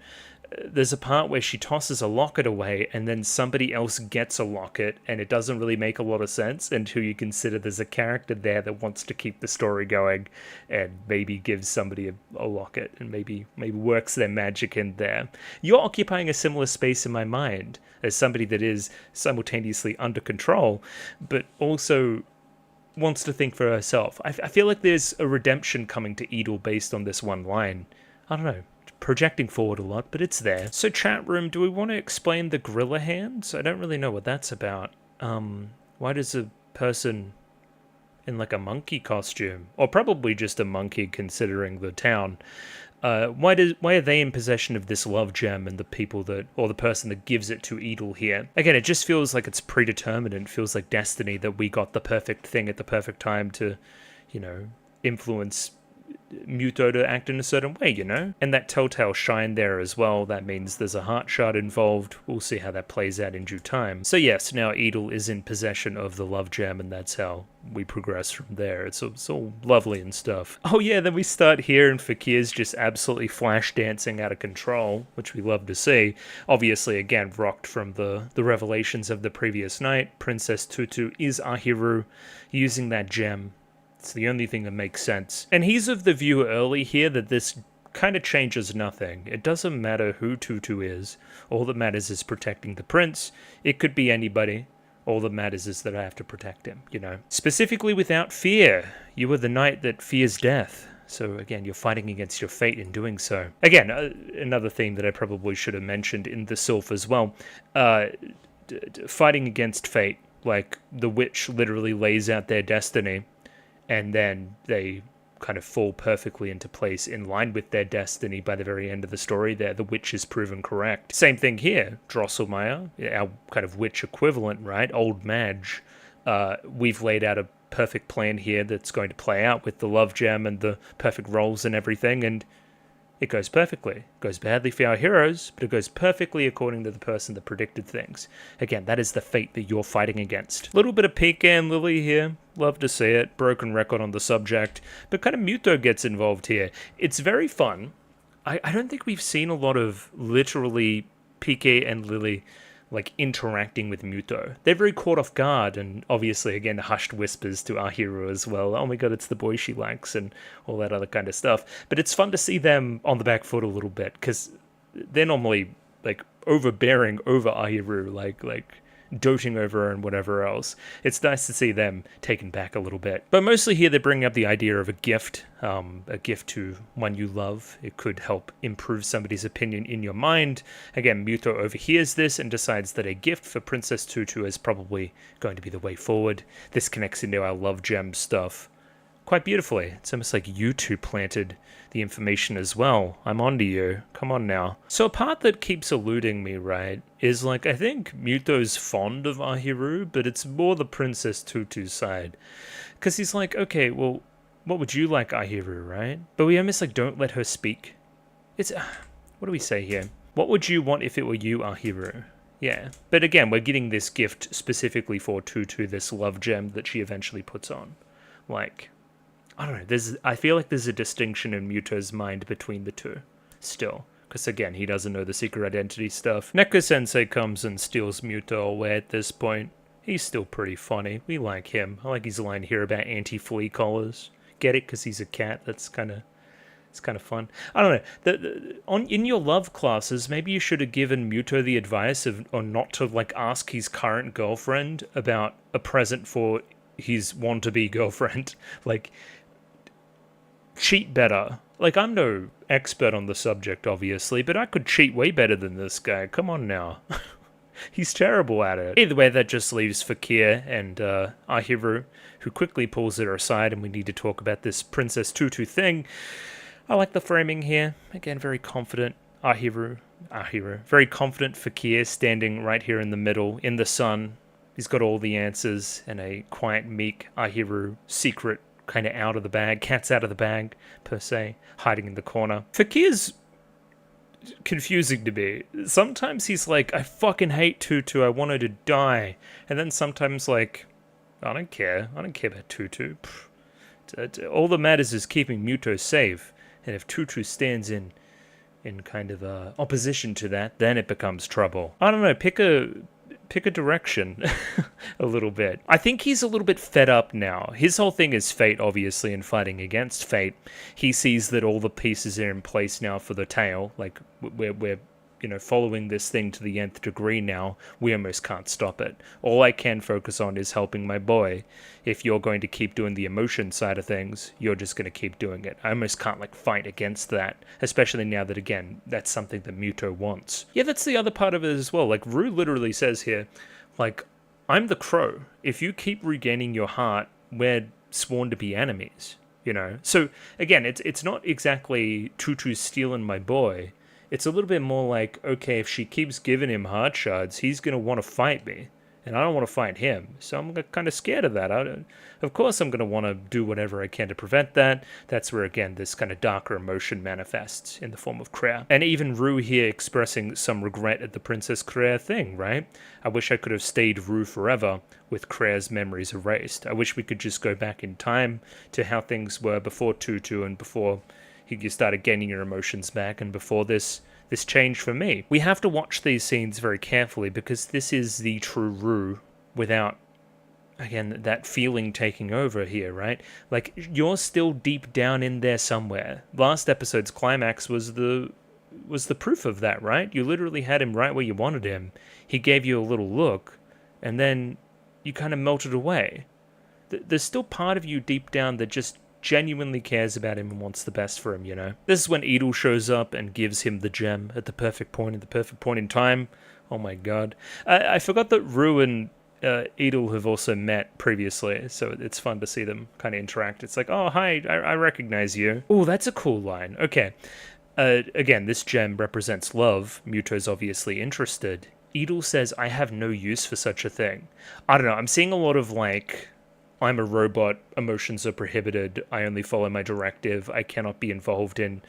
B: There's a part where she tosses a locket away, and then somebody else gets a locket, and it doesn't really make a lot of sense until you consider there's a character there that wants to keep the story going, and maybe gives somebody a locket, and maybe works their magic in there. You're occupying a similar space in my mind as somebody that is simultaneously under control, but also wants to think for herself. I feel like there's a redemption coming to Edel based on this one line. I don't know. Projecting forward a lot, but it's there. So chat room, do we want to explain the gorilla hands? I don't really know what that's about. Why does a person in like a monkey costume, or probably just a monkey considering the town, why are they in possession of this love gem and the people that, or the person that gives it to Edel here? Again, it just feels like it's predetermined and feels like destiny that we got the perfect thing at the perfect time to, influence Muto to act in a certain way, you know? And that telltale shine there as well, that means there's a heart shard involved. We'll see how that plays out in due time. So yes, now Edel is in possession of the love gem, and that's how we progress from there. It's all lovely and stuff. Oh yeah, then we start here, and Fakir's just absolutely flash dancing out of control, which we love to see. Obviously, again, rocked from the revelations of the previous night. Princess Tutu is Ahiru using that gem. It's the only thing that makes sense. And he's of the view early here that this kind of changes nothing. It doesn't matter who Tutu is. All that matters is protecting the prince. It could be anybody. All that matters is that I have to protect him, you know. Specifically without fear. You are the knight that fears death. So again, you're fighting against your fate in doing so. Again, another theme that I probably should have mentioned in the Sylph as well. Fighting against fate. Like, the witch literally lays out their destiny, and then they kind of fall perfectly into place in line with their destiny by the very end of the story there. The witch is proven correct. Same thing here. Drosselmeyer, our kind of witch equivalent, right? Old Madge. We've laid out a perfect plan here that's going to play out with the love gem and the perfect roles and everything, and it goes perfectly. It goes badly for our heroes, but it goes perfectly according to the person that predicted things. Again, that is the fate that you're fighting against. A little bit of Pika and Lily here. Love to see it. Broken record on the subject. But kind of Muto gets involved here. It's very fun. I don't think we've seen a lot of literally Pika and Lily like interacting with Muto. They're very caught off guard, and obviously again hushed whispers to our hero as well. Oh my god, it's the boy she likes and all that other kind of stuff. But it's fun to see them on the back foot a little bit, because they're normally like overbearing over Ahiru, like doting over her and whatever else. It's nice to see them taken back a little bit. But mostly here they're bringing up the idea of a gift to one you love. It could help improve somebody's opinion in your mind. Again, Muto overhears this and decides that a gift for Princess Tutu is probably going to be the way forward. This connects into our love gem stuff quite beautifully. It's almost like you two planted the information as well. I'm onto you. Come on now. So a part that keeps eluding me, right, is like, I think Muto's fond of Ahiru, but it's more the Princess Tutu side. Because he's like, okay, well, what would you like, Ahiru, right? But we almost like don't let her speak. It's, what do we say here? What would you want if it were you, Ahiru? Yeah. But again, we're getting this gift specifically for Tutu, this love gem that she eventually puts on. Like, I don't know, I feel like there's a distinction in Muto's mind between the two, still. Because again, he doesn't know the secret identity stuff. Neko-sensei comes and steals Muto away at this point. He's still pretty funny. We like him. I like his line here about anti-flea collars. Get it? Because he's a cat. It's kind of fun. I don't know. In your love classes, maybe you should have given Muto the advice of not to like ask his current girlfriend about a present for his want-to-be girlfriend. Like, cheat better. Like, I'm no expert on the subject, obviously, but I could cheat way better than this guy. Come on now. He's terrible at it. Either way, that just leaves Fakir and Ahiru, who quickly pulls her aside, and we need to talk about this Princess Tutu thing. I like the framing here. Again, very confident Ahiru. Very confident Fakir standing right here in the middle, in the sun. He's got all the answers, and a quiet, meek Ahiru, secret, kind of out of the bag, cat's out of the bag, per se, hiding in the corner. Fakir's confusing to me. Sometimes he's like, I fucking hate Tutu, I want her to die. And then sometimes like, I don't care about Tutu. All that matters is keeping Muto safe. And if Tutu stands in kind of opposition to that, then it becomes trouble. I don't know, pick a direction a little bit. I think he's a little bit fed up now. His whole thing is fate, obviously, and fighting against fate. He sees that all the pieces are in place now for the tale. Like, we're following this thing to the nth degree now. We almost can't stop it. All I can focus on is helping my boy. If you're going to keep doing the emotion side of things, you're just going to keep doing it. I almost can't, like, fight against that. Especially now that, again, that's something that Muto wants. Yeah, that's the other part of it as well. Like, Rue literally says here, like, I'm the crow. If you keep regaining your heart, we're sworn to be enemies, you know? So, again, it's not exactly Tutu stealing my boy. It's a little bit more like, okay, if she keeps giving him heart shards, he's going to want to fight me. and I don't want to fight him. So I'm kind of scared of that. Of course, I'm going to want to do whatever I can to prevent that. That's where, again, this kind of darker emotion manifests in the form of Crea. And even Rue here expressing some regret at the Princess Crea thing, right? I wish I could have stayed Rue forever with Crea's memories erased. I wish we could just go back in time to how things were before Tutu and before you started gaining your emotions back and before this change for me. We have to watch these scenes very carefully because this is the true Rue without, again, that feeling taking over here, right? Like, you're still deep down in there somewhere. Last episode's climax was the proof of that, right? You literally had him right where you wanted him. He gave you a little look, and then you kind of melted away. There's still part of you deep down that just genuinely cares about him and wants the best for him, you know? This is when Edel shows up and gives him the gem at the perfect point in time. Oh my god. I forgot that Rue and Edel have also met previously, so it's fun to see them kind of interact. It's like, oh, hi, I recognize you. Oh, that's a cool line. Okay. Again, this gem represents love. Muto's obviously interested. Edel says, I have no use for such a thing. I don't know, I'm seeing a lot of, like, I'm a robot, emotions are prohibited, I only follow my directive, I cannot be involved in,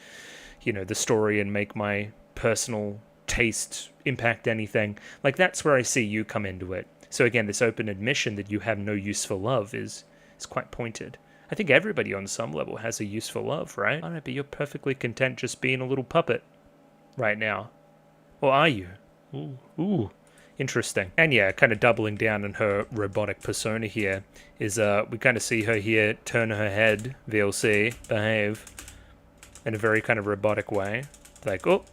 B: the story and make my personal taste impact anything. Like, that's where I see you come into it. So again, this open admission that you have no use for love is quite pointed. I think everybody on some level has a use for love, right? I don't know, but you're perfectly content just being a little puppet right now. Or are you? Ooh. Interesting. And yeah, kind of doubling down on her robotic persona here is we kind of see her here turn her head, VLC, behave, in a very kind of robotic way. Like, oh,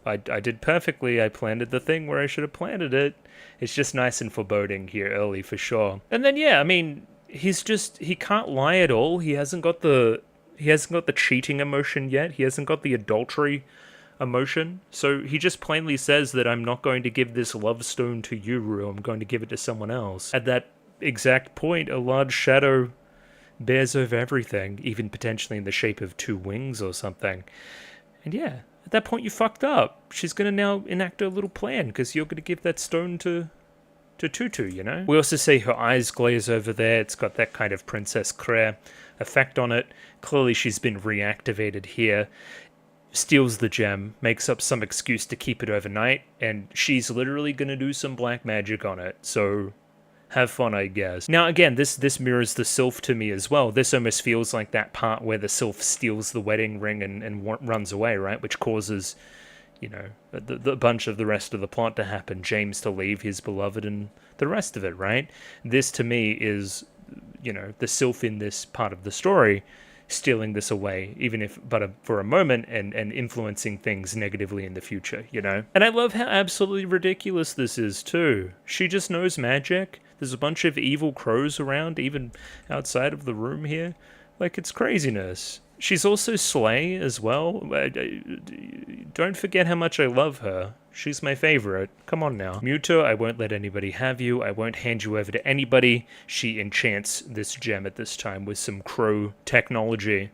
B: I did perfectly, I planted the thing where I should have planted it. It's just nice and foreboding here early for sure. And then yeah, I mean, he can't lie at all. He hasn't got the cheating emotion yet. He hasn't got the adultery emotion. So he just plainly says that I'm not going to give this love stone to you, Rue. I'm going to give it to someone else. At that exact point, a large shadow bears over everything, even potentially in the shape of two wings or something. And yeah, at that point you fucked up. She's going to now enact her little plan because you're going to give that stone to Tutu, you know? We also see her eyes glaze over there. It's got that kind of Princess Crea effect on it. Clearly she's been reactivated here. Steals the gem, makes up some excuse to keep it overnight, and she's literally going to do some black magic on it. So have fun, I guess. Now, again, this mirrors the sylph to me as well. This almost feels like that part where the sylph steals the wedding ring and runs away, right? Which causes, the bunch of the rest of the plot to happen. James to leave his beloved and the rest of it, right? This, to me, is, the sylph in this part of the story stealing this away, even if for a moment, and influencing things negatively in the future, And I love how absolutely ridiculous this is, too. She just knows magic. There's a bunch of evil crows around, even outside of the room here. Like, it's craziness. She's also slay as well. Don't forget how much I love her. She's my favorite. Come on now. Muto, I won't let anybody have you. I won't hand you over to anybody. She enchants this gem at this time with some crow technology.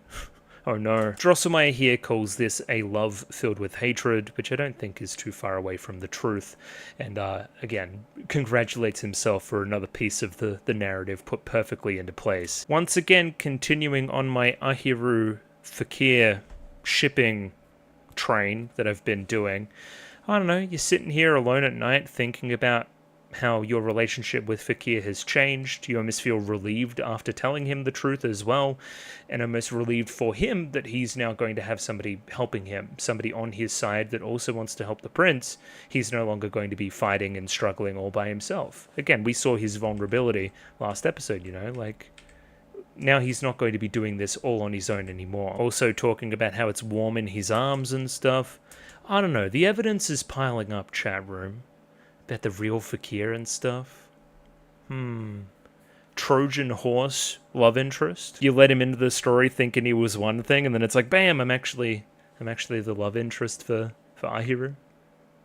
B: Oh no. Drosselmeyer here calls this a love filled with hatred, which I don't think is too far away from the truth. And again, congratulates himself for another piece of the narrative put perfectly into place. Once again, continuing on my Ahiru Fakir shipping train that I've been doing. I don't know, you're sitting here alone at night thinking about how your relationship with Fakir has changed. You almost feel relieved after telling him the truth as well, and almost relieved for him that he's now going to have somebody helping him, somebody on his side that also wants to help the prince. He's no longer going to be fighting and struggling all by himself. Again, we saw his vulnerability last episode, now he's not going to be doing this all on his own anymore. Also talking about how it's warm in his arms and stuff. I don't know, the evidence is piling up, chat room. About the real Fakir and stuff. Trojan horse love interest. You let him into the story thinking he was one thing, and then it's like, bam, I'm actually the love interest for Ahiru.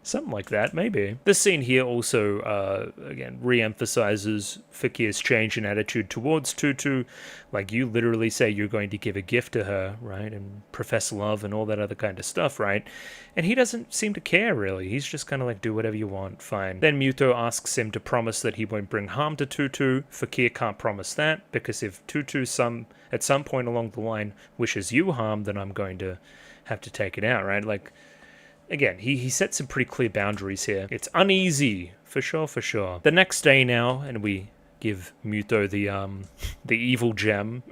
B: Something like that, maybe. This scene here also, again, re-emphasizes Fakir's change in attitude towards Tutu. Like, you literally say you're going to give a gift to her, right? And profess love and all that other kind of stuff, right? And he doesn't seem to care, really. He's just kind of like, do whatever you want, fine. Then Muto asks him to promise that he won't bring harm to Tutu. Fakir can't promise that, because if Tutu at some point along the line wishes you harm, then I'm going to have to take it out, right? Like, again, he sets some pretty clear boundaries here. It's uneasy, for sure, for sure. The next day now, and we give Muto the evil gem.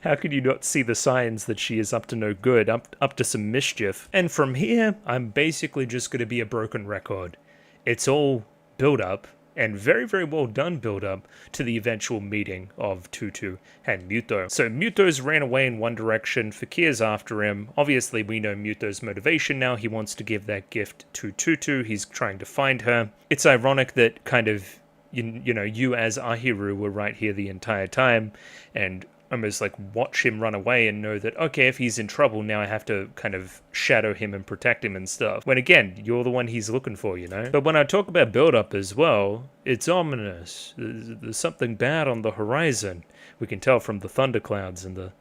B: How could you not see the signs that she is up to no good, up to some mischief? And from here, I'm basically just going to be a broken record. It's all build up, and very, very well done build-up to the eventual meeting of Tutu and Muto. So Muto's ran away in one direction, Fakir's after him. Obviously, we know Muto's motivation now. He wants to give that gift to Tutu. He's trying to find her. It's ironic that kind of, you know, you as Ahiru were right here the entire time, and almost like watch him run away and know that, okay, if he's in trouble, now I have to kind of shadow him and protect him and stuff. When again, you're the one he's looking for, you know? But when I talk about build-up as well, it's ominous. There's something bad on the horizon. We can tell from the thunderclouds and the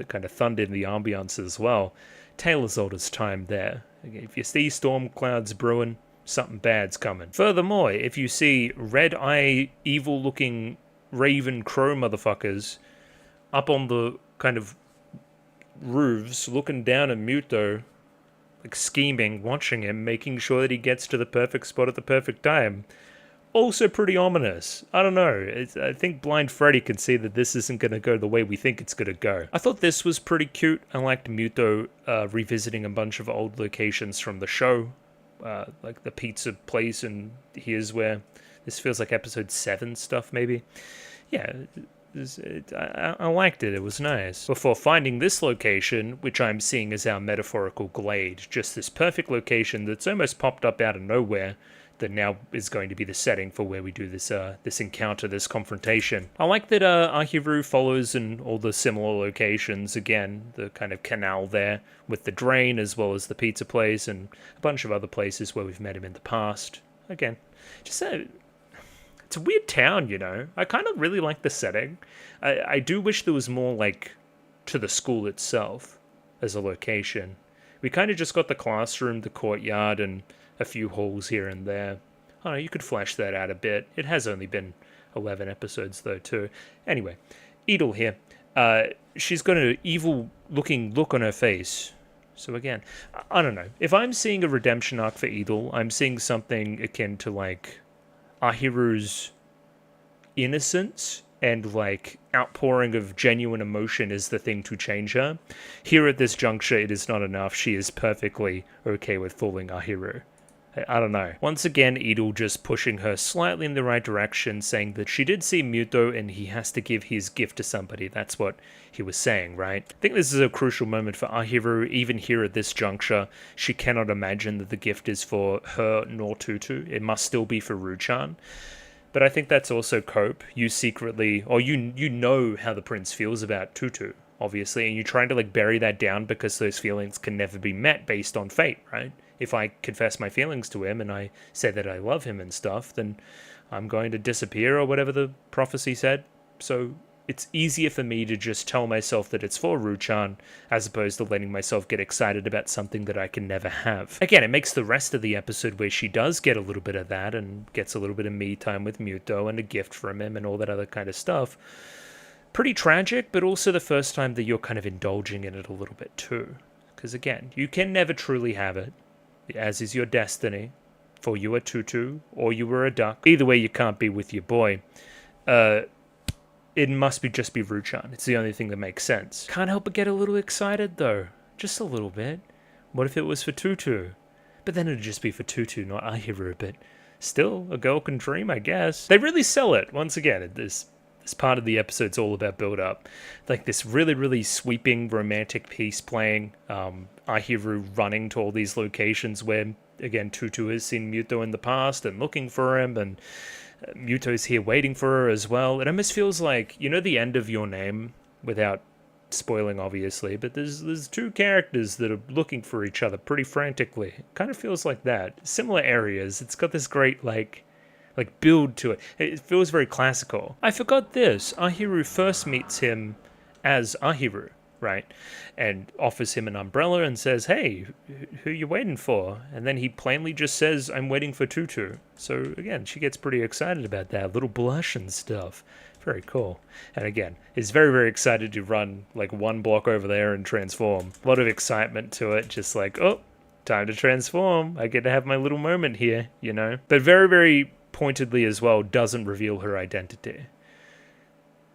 B: kind of thunder in the ambiance as well. Tale as old as time there. If you see storm clouds brewing, something bad's coming. Furthermore, if you see red-eye, evil-looking raven crow motherfuckers up on the kind of roofs, looking down at Muto, like scheming, watching him, making sure that he gets to the perfect spot at the perfect time. Also pretty ominous. I don't know. I think Blind Freddy can see that this isn't going to go the way we think it's going to go. I thought this was pretty cute. I liked Muto revisiting a bunch of old locations from the show, like the pizza place, and here's where this feels like episode 7 stuff, maybe. Yeah. I liked it. It was nice. Before finding this location, which I'm seeing as our metaphorical glade, just this perfect location that's almost popped up out of nowhere, that now is going to be the setting for where we do this this encounter, this confrontation. I like that Ahiru follows in all the similar locations. Again, the kind of canal there with the drain, as well as the pizza place and a bunch of other places where we've met him in the past. Again, just it's a weird town, you know. I kind of really like the setting. I do wish there was more, like, to the school itself as a location. We kind of just got the classroom, the courtyard, and a few halls here and there. I don't know, you could flesh that out a bit. It has only been 11 episodes, though, too. Anyway, Edel here. She's got an evil-looking look on her face. So again, I don't know. If I'm seeing a redemption arc for Edel, I'm seeing something akin to, like, Ahiru's innocence and like outpouring of genuine emotion is the thing to change her. Here at this juncture, it is not enough. She is perfectly okay with fooling Ahiru. I don't know. Once again, Edel just pushing her slightly in the right direction, saying that she did see Muto and he has to give his gift to somebody. That's what he was saying, right? I think this is a crucial moment for Ahiru. Even here at this juncture, she cannot imagine that the gift is for her nor Tutu. It must still be for Ruchan. But I think that's also cope. You secretly, or you know how the prince feels about Tutu, obviously, and you're trying to like bury that down because those feelings can never be met based on fate, right? If I confess my feelings to him and I say that I love him and stuff, then I'm going to disappear or whatever the prophecy said. So it's easier for me to just tell myself that it's for Ruchan as opposed to letting myself get excited about something that I can never have. Again, it makes the rest of the episode where she does get a little bit of that and gets a little bit of me time with Muto and a gift from him and all that other kind of stuff pretty tragic, but also the first time that you're kind of indulging in it a little bit too. Because again, you can never truly have it, as is your destiny, for you are Tutu or you were a duck. Either way, you can't be with your boy. It must just be Ruchan. It's the only thing that makes sense. Can't help but get a little excited though. Just a little bit. What if it was for Tutu? But then it'd just be for Tutu, not Ahiru. But still, a girl can dream, I guess. They really sell it. Once again, this part of the episode's all about build-up. Like this really, really sweeping romantic piece playing. Ahiru running to all these locations where, again, Tutu has seen Muto in the past and looking for him, and Muto's here waiting for her as well. It almost feels like, you know, the end of Your Name without spoiling obviously, but there's two characters that are looking for each other pretty frantically. It kind of feels like that. Similar areas. It's got this great like build to it. It feels very classical. I forgot this. Ahiru first meets him as Ahiru, right? And offers him an umbrella and says, "Hey, who you waiting for?" And then he plainly just says, "I'm waiting for Tutu." So again, she gets pretty excited about that. Little blush and stuff. Very cool. And again, is very, very excited to run like one block over there and transform. A lot of excitement to it. Just like, oh, time to transform. I get to have my little moment here, you know? But very, very pointedly as well, doesn't reveal her identity.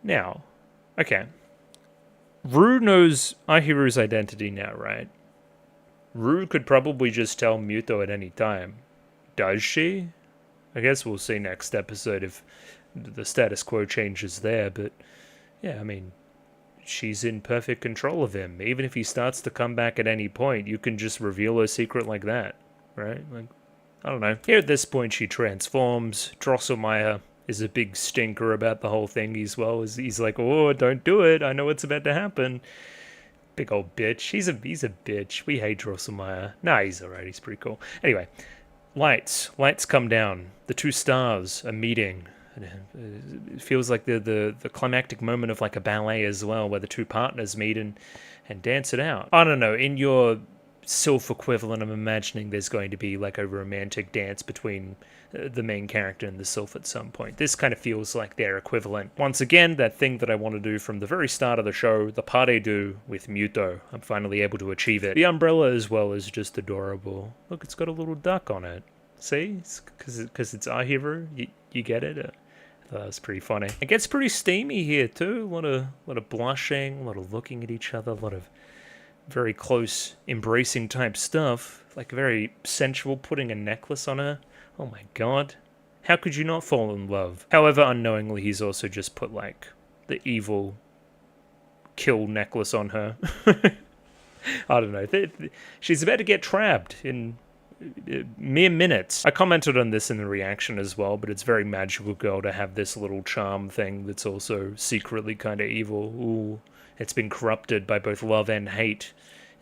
B: Now, okay. Rue knows Ahiru's identity now, right? Rue could probably just tell Muto at any time. Does she? I guess we'll see next episode if the status quo changes there, but yeah, I mean, she's in perfect control of him. Even if he starts to come back at any point, you can just reveal her secret like that, right? Like, I don't know. Here at this point, she transforms. Drosselmeyer is a big stinker about the whole thing as well. He's like, "Oh, don't do it. I know what's about to happen." Big old bitch. He's a bitch. We hate Drosselmeyer. Nah, he's alright. He's pretty cool. Anyway, lights come down. The two stars are meeting. It feels like the climactic moment of like a ballet as well, where the two partners meet and dance it out. I don't know, in your Sylph equivalent, I'm imagining there's going to be like a romantic dance between the main character and the Sylph at some point. This kind of feels like their equivalent. Once again, that thing that I want to do from the very start of the show, the party do with Muto. I'm finally able to achieve it. The umbrella as well is just adorable. Look, it's got a little duck on it. See? Because it's Ahiru. You get it? That was pretty funny. It gets pretty steamy here too. A lot of blushing, a lot of looking at each other, a lot of very close embracing type stuff. Like very sensual, putting a necklace on her. Oh my god. How could you not fall in love? However, unknowingly, he's also just put like the evil kill necklace on her. I don't know. She's about to get trapped in mere minutes. I commented on this in the reaction as well, but it's very magical girl to have this little charm thing that's also secretly kind of evil. Ooh, it's been corrupted by both love and hate.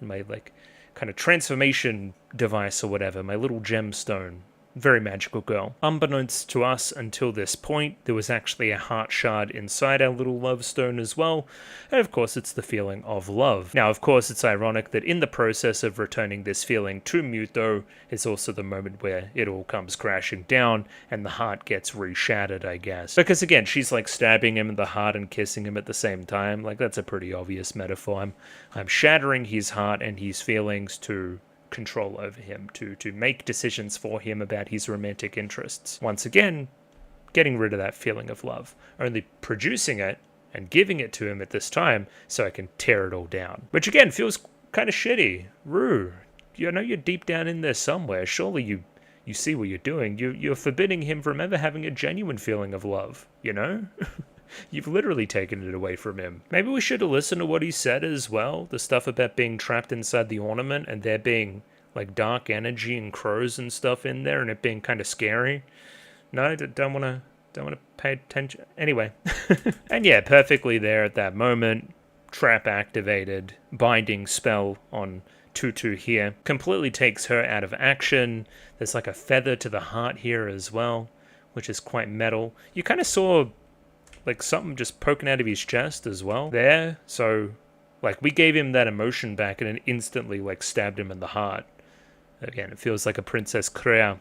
B: And my like kind of transformation device or whatever, my little gemstone. Very magical girl. Unbeknownst to us until this point, there was actually a heart shard inside our little love stone as well. And of course, it's the feeling of love. Now, of course, it's ironic that in the process of returning this feeling to Muto, it's also the moment where it all comes crashing down and the heart gets reshattered, I guess. Because again, she's like stabbing him in the heart and kissing him at the same time. Like, that's a pretty obvious metaphor. I'm shattering his heart and his feelings to control over him, to make decisions for him about his romantic interests. Once again, getting rid of that feeling of love, only producing it and giving it to him at this time so I can tear it all down. Which again feels kind of shitty. Rue, I know you're deep down in there somewhere. Surely you see what you're doing. You're forbidding him from ever having a genuine feeling of love, you know? You've literally taken it away from him. Maybe we should have listened to what he said as well. The stuff about being trapped inside the ornament and there being like dark energy and crows and stuff in there and it being kind of scary. No, don't want to pay attention. Anyway. And yeah, perfectly there at that moment. Trap activated. Binding spell on Tutu here. Completely takes her out of action. There's like a feather to the heart here as well, which is quite metal. You kind of saw like something just poking out of his chest as well there. So like we gave him that emotion back and it instantly like stabbed him in the heart. Again, it feels like a Princess Kreia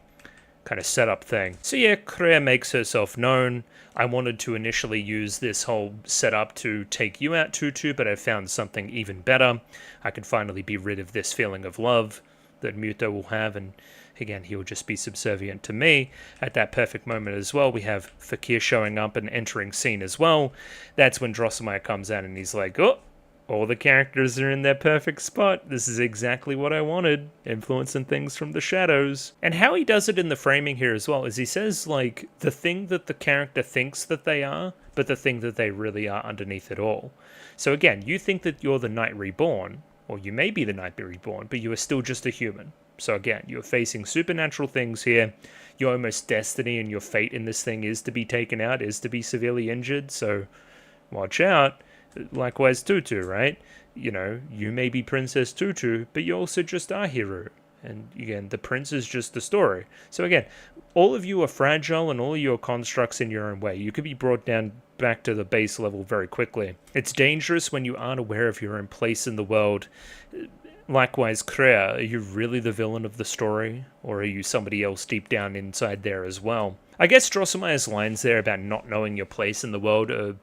B: kind of setup thing. So yeah, Kreia makes herself known. I wanted to initially use this whole setup to take you out, Tutu, but I found something even better. I can finally be rid of this feeling of love that Muto will have, and again, he'll just be subservient to me. At that perfect moment as well, we have Fakir showing up and entering scene as well. That's when Drosselmeyer comes out and he's like, oh, all the characters are in their perfect spot. This is exactly what I wanted. Influencing things from the shadows. And how he does it in the framing here as well is he says, like, the thing that the character thinks that they are, but the thing that they really are underneath it all. So again, you think that you're the Knight Reborn, or you may be the Knight Reborn, but you are still just a human. So again, you're facing supernatural things here. Your almost destiny and your fate in this thing is to be taken out, is to be severely injured. So watch out. Likewise, Tutu, right? You know, you may be Princess Tutu, but you're also just Ahiru. And again, the prince is just the story. So again, all of you are fragile and all of you are constructs in your own way. You could be brought down back to the base level very quickly. It's dangerous when you aren't aware of your own place in the world. Likewise, Crea, are you really the villain of the story? Or are you somebody else deep down inside there as well? I guess Drosselmeyer's lines there about not knowing your place in the world are,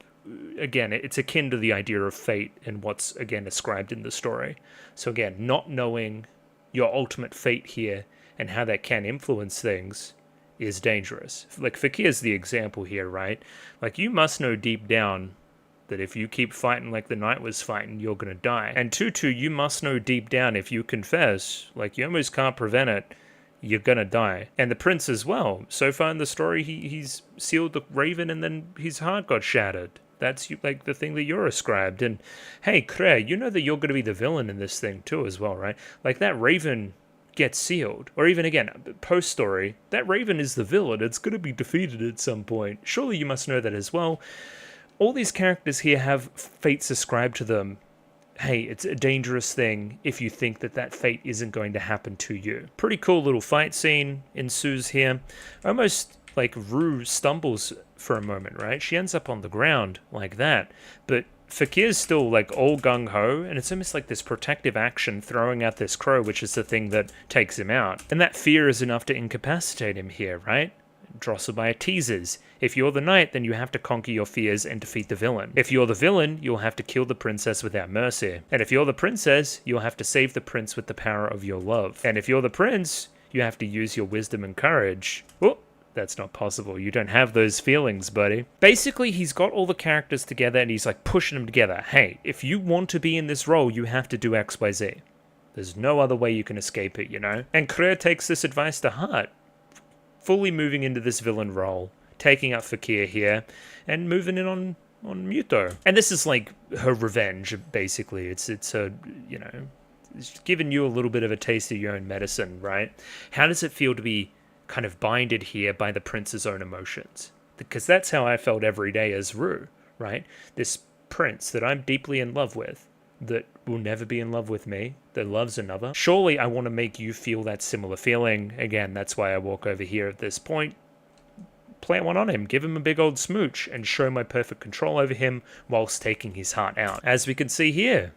B: again, it's akin to the idea of fate and what's, again, ascribed in the story. So again, not knowing your ultimate fate here and how that can influence things is dangerous. Like, Fakir's the example here, right? Like, you must know deep down that if you keep fighting like the knight was fighting, you're gonna die. And Tutu, you must know deep down if you confess, like, you almost can't prevent it, you're gonna die. And the prince as well. So far in the story, he's sealed the raven and then his heart got shattered. That's like the thing that you're ascribed. And hey, Crea, you know that you're going to be the villain in this thing too as well, right? Like, that raven gets sealed. Or even, again, post-story, that raven is the villain. It's going to be defeated at some point. Surely you must know that as well. All these characters here have fates ascribed to them. Hey, it's a dangerous thing if you think that that fate isn't going to happen to you. Pretty cool little fight scene ensues here. Almost like Rue stumbles for a moment, right? She ends up on the ground like that. But Fakir's still like all gung-ho, and it's almost like this protective action throwing out this crow, which is the thing that takes him out. And that fear is enough to incapacitate him here, right? Drosselmeyer teases. If you're the knight, then you have to conquer your fears and defeat the villain. If you're the villain, you'll have to kill the princess without mercy. And if you're the princess, you'll have to save the prince with the power of your love. And if you're the prince, you have to use your wisdom and courage. Oh, that's not possible. You don't have those feelings, buddy. Basically, he's got all the characters together and he's like pushing them together. Hey, if you want to be in this role, you have to do X, Y, Z. There's no other way you can escape it, you know? And Crea takes this advice to heart, fully moving into this villain role, taking up Fakir here, and moving in on Muto. And this is like her revenge, basically. It's her, you know, it's giving you a little bit of a taste of your own medicine, right? How does it feel to be kind of binded here by the prince's own emotions? Because that's how I felt every day as Rue, right? This prince that I'm deeply in love with, that will never be in love with me, that loves another. Surely I want to make you feel that similar feeling. Again, that's why I walk over here at this point, plant one on him, give him a big old smooch, and show my perfect control over him whilst taking his heart out. As we can see here,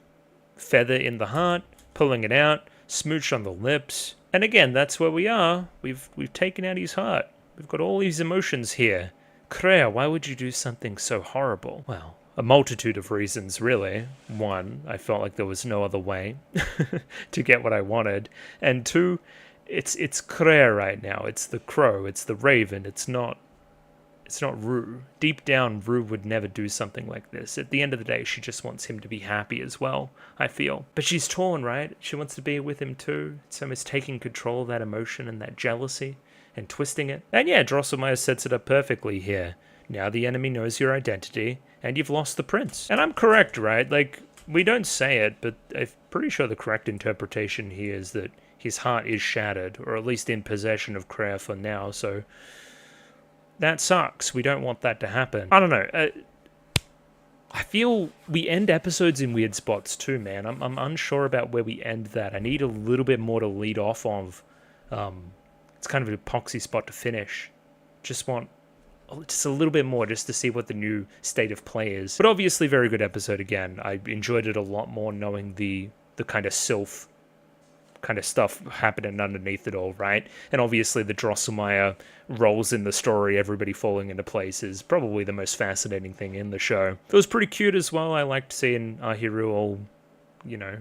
B: feather in the heart, pulling it out, smooch on the lips. And again, that's where we are. We've taken out his heart. We've got all these emotions here. Crea, why would you do something so horrible? Well, a multitude of reasons, really. One, I felt like there was no other way to get what I wanted. And two, it's Crea right now. It's the crow. It's the raven. It's not Rue. Deep down, Rue would never do something like this. At the end of the day, she just wants him to be happy as well, I feel. But she's torn, right? She wants to be with him too. It's almost taking control of that emotion and that jealousy and twisting it. And yeah, Drosselmeyer sets it up perfectly here. Now the enemy knows your identity, and you've lost the prince. And I'm correct, right? Like, we don't say it, but I'm pretty sure the correct interpretation here is that his heart is shattered, or at least in possession of Crea for now, so that sucks. We don't want that to happen. I don't know. I feel we end episodes in weird spots too, man. I'm unsure about where we end that. I need a little bit more to lead off of. It's kind of an epoxy spot to finish. Just want just a little bit more just to see what the new state of play is. But obviously very good episode again. I enjoyed it a lot more knowing the kind of sylph kind of stuff happening underneath it all, right? And obviously the Drosselmeyer roles in the story, everybody falling into place, is probably the most fascinating thing in the show. It was pretty cute as well. I liked seeing Ahiru all, you know,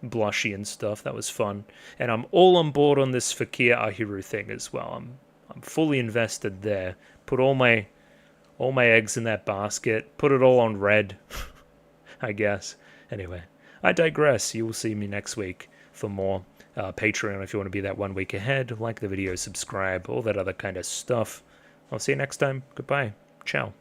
B: blushy and stuff. That was fun. And I'm all on board on this Fakir Ahiru thing as well. I'm fully invested there. Put all my eggs in that basket. Put it all on red, I guess. Anyway, I digress. You will see me next week for more. Patreon if you want to be that 1 week ahead. Like the video, subscribe, all that other kind of stuff. I'll see you next time. Goodbye. Ciao.